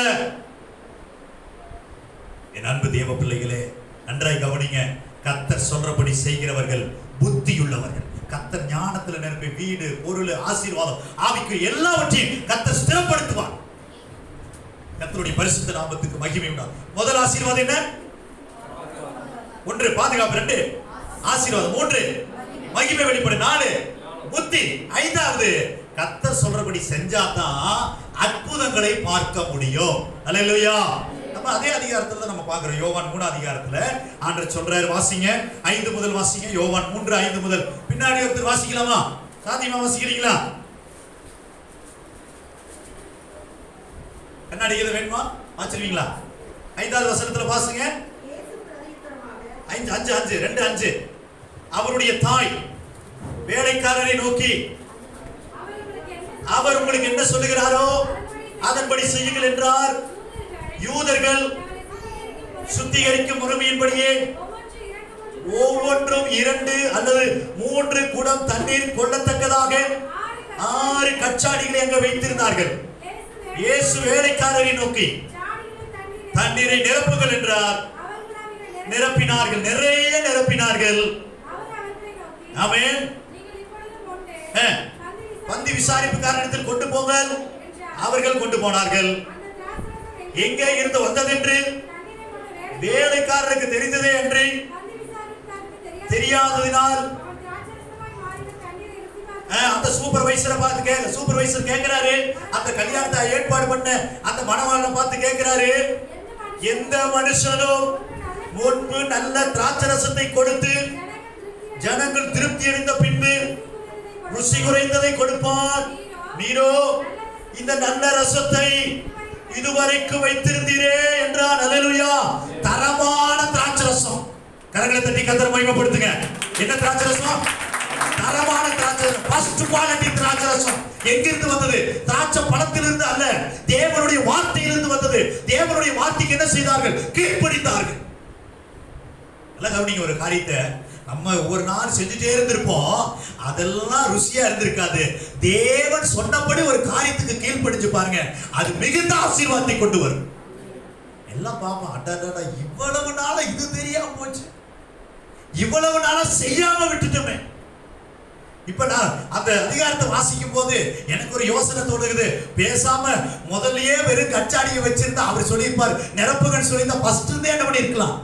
என் அன்பு தேவ பிள்ளைகளே, நன்றாய் கவனிங்க. கர்த்தர் சொல்றபடி செய்கிறவர்கள் புத்தியுள்ளவர்கள். கர்த்தர் ஞானத்துல நிரப்பி வீடு, பொருள், ஆசீர்வாதம், ஆவிக்கு எல்லாவற்றையும் கர்த்தர் ஸ்திரப்படுத்துவார். கர்த்தருடைய பரிசுத்த நாமத்துக்கு மகிமை உண்டாகும். முதல் ஆசீர்வாதம் என்ன? 1 பாதுகாப்பு, 2 ஆசீர்வாதம், 3 மகிமை வெளிப்படும், 4 புத்தி, 5வது கர்த்தர் சொல்றபடி செஞ்சாதான் அற்புதங்களை பார்க்க முடியும். அல்லேலூயா. நம்ம அதே அதிகாரத்துல தான் நம்ம பார்க்கிறோம். யோவான் 3 அதிகாரத்துல ஆண்டவர் சொல்றாரு, வாசிங்க 5 முதல் வாசிங்க. யோவான் 3 5 முதல். பின்னாடி ஒருத்தர் வாசிக்கலாமா? சாதியமா வாசிக்கிறீங்களா? கண்ணாடி எது வேணுமா? வாசிக்கிறீங்களா? 5வது வசனத்துல வாசிங்க. 5 2 5. அவருடைய தாய் வேலைக்காரரை நோக்கி, அவர் உங்களுக்கு என்ன சொல்லுகிறாரோ அதன்படி செய்யுங்கள் என்றார். யூதர்கள் சுத்திகரிக்கும் முறைமையின்படியே ஒவ்வொன்றும் 2 அல்லது 3 குடம் தண்ணீர் கொள்ளத்தக்கதாக 6 கச்சாடிகளை அங்க வைத்திருந்தார்கள். இயேசு வேலைக்காரரை நோக்கி, தண்ணீரை நிரப்புங்கள் என்றார். நிரப்பினார்கள், நிறைய நிரப்பினார்கள். ஆமென். பந்தி விசாரிப்புக்காரனிடத்தில் கொண்டு போங்கள். அவர்கள் கொண்டு போனார்கள். எங்கே இருந்து வந்ததென்று வேலைக்காரருக்கு தெரிந்ததே என்று தெரியாததினால் அந்த சூப்பர்வைசரை பார்த்து சூப்பர்வைசர் கேட்கிறாரு, அந்த கல்யாணத்தை ஏற்பாடு பண்ண அந்த மணவாளனை பார்த்து கேட்கிறாரு, எந்த மனுஷனும் முன்பு நல்ல திராட்சரசத்தை கொடுத்து ஜனங்கள் திருப்தி அடைந்த பின்பு ருசி குறைந்ததை கொடுப்பார், நீரோ இந்த நல்ல ரசத்தை இதுவரைக்கும் வைத்திருந்தீரே என்றார். அல்லேலூயா. தரமான திராட்சரசம். கரங்களை தட்டி கர்த்தரை மகிமைப்படுத்துங்க. என்ன திராட்சரசம்? தரமான திராட்சரசம், ஃபர்ஸ்ட் குவாலிட்டி திராட்சரசம். எங்கிருந்து வந்தது? திராட்சை பழத்திலிருந்து அல்ல, தேவனுடைய வார்த்தையிலிருந்து வந்தது. தேவனுடைய வார்த்தைக்கு என்ன செய்தார்கள்? கீழ்ப்படிந்தார்கள். எல்லாம் கவனிங்க, ஒரு காரியத்தை நம்ம ஒவ்வொரு நாள் செஞ்சுட்டே இருந்திருப்போம், அதெல்லாம் ருசியா இருந்திருக்காது. தேவன் சொன்னபடி ஒரு காரியத்துக்கு கீழ்ப்படிஞ்சு பாருங்க, அது மிகுந்த ஆசீர்வாதத்தை கொண்டு வரும். எல்லாம் பாப்போம், அடடா இவ்வளவு நாளா இது தெரியாம போச்சு, இவ்வளவு நாளா செய்யாம விட்டுட்டோமே. இப்ப நான் அந்த அதிகாரத்தை வாசிக்கும் போது எனக்கு ஒரு யோசனை தோணுது, பேசாம முதல்லயே வெறும் கச்சாடியை வச்சிருந்தா அவர் சொல்லியிருப்பார், நிரப்புகன்னு சொல்லியிருந்தா ஃபர்ஸ்ட் இருந்தே என்ன பண்ணிருக்கலாம்,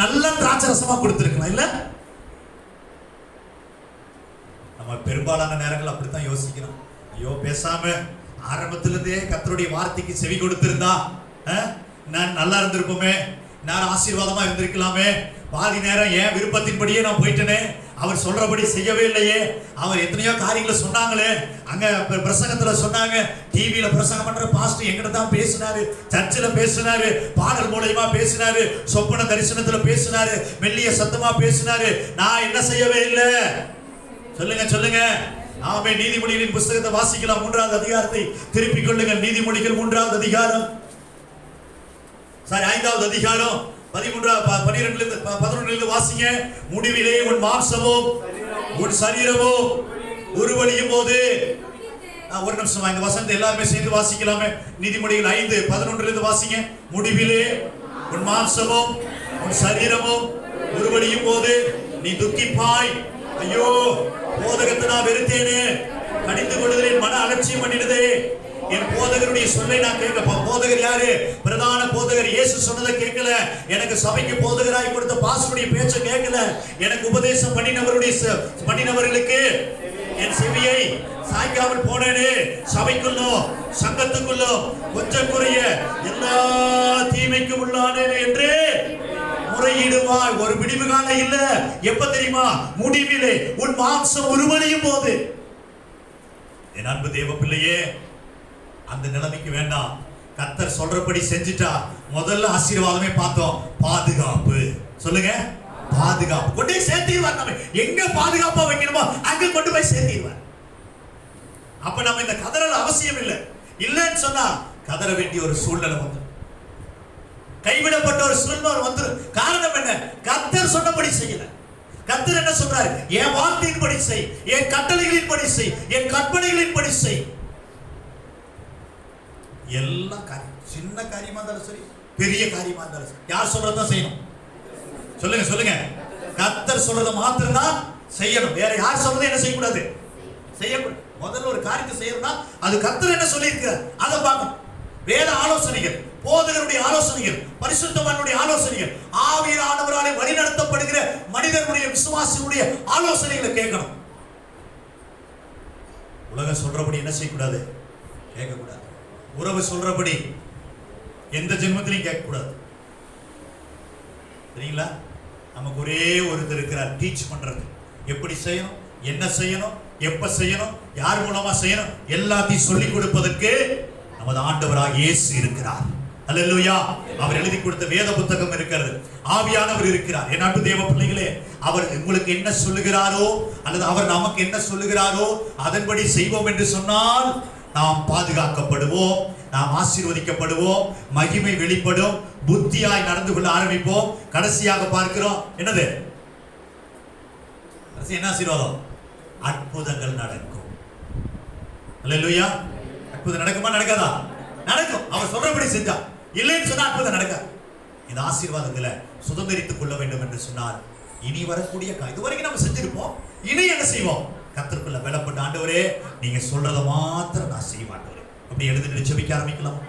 நல்ல திராட்சை ரசமா கொடுத்திருக்கலாம். இல்ல, நம்ம பெரும்பாலான நேரங்கள் அப்படித்தான் யோசிக்கிறோம். ஐயோ பேசாம ஆரம்பத்திலிருந்தே கர்த்தருடைய வார்த்தைக்கு செவி கொடுத்திருந்தா நான் நல்லா இருந்திருப்போமே, நான் ஆசீர்வாதமா இருந்திருக்கலாமே, பாதி நேரம் என் விருப்பத்தின்படியே நான் போயிட்டேனே அவர் சொல்றபடி செய்யவே இல்லையே. அவர் எத்தனையோ காரியங்களை சொன்னாங்களே, அங்க பிரசங்கத்துல சொன்னாங்க, டிவியில பிரசங்கம் பண்ற பாஸ்டர் எங்கிட்ட தான் பேசினாரு, சர்ச்சில் பேசினாரு, பாடல் மூலமா பேசினாரு, சொப்பன தரிசனத்துல பேசினாரு, மெல்லிய சத்தமா பேசினாரு. நான் என்ன செய்யவே இல்லை. சொல்லுங்க சொல்லுங்க. ஆமே. நீதிமொழிகளின் புஸ்தகத்தை வாசிக்கலாம். 3வது அதிகாரத்தை திருப்பிக் கொள்ளுங்கள். நீதிமொழிகள் 3வது அதிகாரம், 5வது அதிகாரம் 11 வாசிங்க. முடிவிலே உன் மாம்சமும் உன் சரீரமும் உருவழியும் போது. ஒரு நிமிஷம், இந்த வசனத்தை எல்லாருமே சேர்ந்து வாசிக்கலாமே. நீதிமொழிகள் 5:11 வாசிங்க. முடிவிலே உன் மாம்சமும் உன் சரீரமும் உருவழியும் போது நீ துக்கிப்பாய். ஐயோ, போதகத்தை நான் வெறுத்தேனே, கடிந்து கொள்ளுதல் என் மன அலட்சியம் பண்ணிடுதே. என் போதகருடைய சொல்லை நான் கேட்க. போதகர் யாரு? பிரதான போதகர். இயேசு சொன்னதை கேட்கல. எனக்கு சபைக்கு போதகராய் கொடுத்த பாஸ்டருடைய பேச்சை கேட்கல. எனக்கு உபதேசம் பண்ணினவர்களுக்கு என் செவியை சாய்க்காமல் போனேனே. சபைக்குள்ளோ சங்கத்துக்குள்ளோ கொஞ்சம் குறைய எல்லா தீமைக்கும் உள்ளானேன் என்று முறையிடுவாய். ஒரு விடிவு காலம் இல்ல. எப்ப தெரியுமா? முடிவிலே உன் மாம்சம் உருவழியும் போது. என் அன்பு தேவ பிள்ளையே, அந்த நிலைமைக்கு வேண்டாம். கர்த்தர் சொல்றபடி செஞ்சிட்டா முதல்ல ஆசீர்வாதமே பார்த்தோம், பாதுகாப்பு. சொல்லுங்க, பாதுகாப்பு. கொண்டு சேர்த்திடுவார். நம்ம எங்க பாதுகாப்பா வைக்கணுமோ அங்க கொண்டு போய் சேர்த்திடுவார். அப்ப நம்ம இந்த கதறல் அவசியம் இல்லை. இல்லைன்னு சொன்னா கதற வேண்டிய ஒரு சூழ்நிலை வந்து, கைவிடப்பட்ட ஒரு சூழ்நிலை வந்து. காரணம் என்ன? கர்த்தர் சொன்னபடி செய்யல. கர்த்தர் என்ன சொல்றாரு? என் வார்த்தையின்படி செய், என் கட்டளைகளின்படி செய், என் கற்பனைகளின்படி செய். எல்லா சின்ன காரியமா இருந்தாலும் சரி, பெரிய காரியமா இருந்தாலும் சரி, யார் சொல்றதான் செய்யணும்? சொல்லுங்க சொல்லுங்க. கர்த்தர் சொல்றத மாத்திரம் தான் செய்யணும். வேற யார் சொல்றதை என்ன செய்யக்கூடாது? செய்யக்கூடாது. முதல்ல ஒரு காரியத்தை செய்யணும்னா அது கர்த்தர் என்ன சொல்லி இருக்கிறார் அதை பார்க்கணும். வேத ஆலோசனைகள், போதகருடைய ஆலோசனைகள், பரிசுத்தவானுடைய ஆலோசனைகள், ஆவியானவராலே வழிநடத்தப்படுகிற மனிதனுடைய விசுவாசியுடைய ஆலோசனைகளை கேட்கணும். உலகம் சொல்றபடி என்ன செய்யக்கூடாது? கேட்கக்கூடாது. உறவு சொல்றபடி எந்த ஜென்மத்திலையும் கேட்கக்கூடாது. சரிங்களா? நமக்கு ஒரே ஒருத்தர் இருக்கிறார், டீச் பண்றது. எப்படி செய்யணும், என்ன செய்யணும், எப்ப செய்யணும், யார் மூலமா செய்யணும், எல்லாத்தையும் சொல்லிக் கொடுப்பதற்கு நமது ஆண்டவராக இயேசு இருக்கிறார். அல்லேலூயா. அவர் எழுதி கொடுத்த வேத புத்தகம் இருக்கிறது. ஆவியானவர் இருக்கிறார். என் அன்பு தேவ பிள்ளைகளே, அவர் உங்களுக்கு என்ன சொல்லுகிறாரோ அல்லது அவர் நமக்கு என்ன சொல்லுகிறாரோ அதன்படி செய்வோம் என்று சொன்னால் நாம் பாதுகாக்கப்படுவோம், நாம் ஆசீர்வதிக்கப்படுவோம், மகிமை வெளிப்படும், புத்தியாய் நடந்து கொள்ள ஆரம்பிப்போம். கடைசியாக பார்க்கிறோம் என்னது? என்ன ஆசீர்வாதம்? அற்புதங்கள் நடக்கும். அல்லேலூயா. அற்புதம் நடக்குமா நடக்காதா? நடக்கும். அவர் சொல்றபடி செஞ்சா. இல்லைன்னு சொன்னா அற்புதம் நடக்காது. இந்த ஆசீர்வாதங்களை சுதந்திரித்துக் கொள்ள வேண்டும் என்று சொன்னால் இனி வரக்கூடிய இதுவரைக்கும் நம்ம செஞ்சிருப்போம். இனி என்ன செய்வோம்? கர்த்தருக்குள்ள பலப்பட்ட ஆண்டவரே, நீங்க சொல்றத மாத்திரம் நான் செய்ய மாட்டேன். அப்படி எழுதி ஜெபிக்க ஆரம்பிக்கலாம்.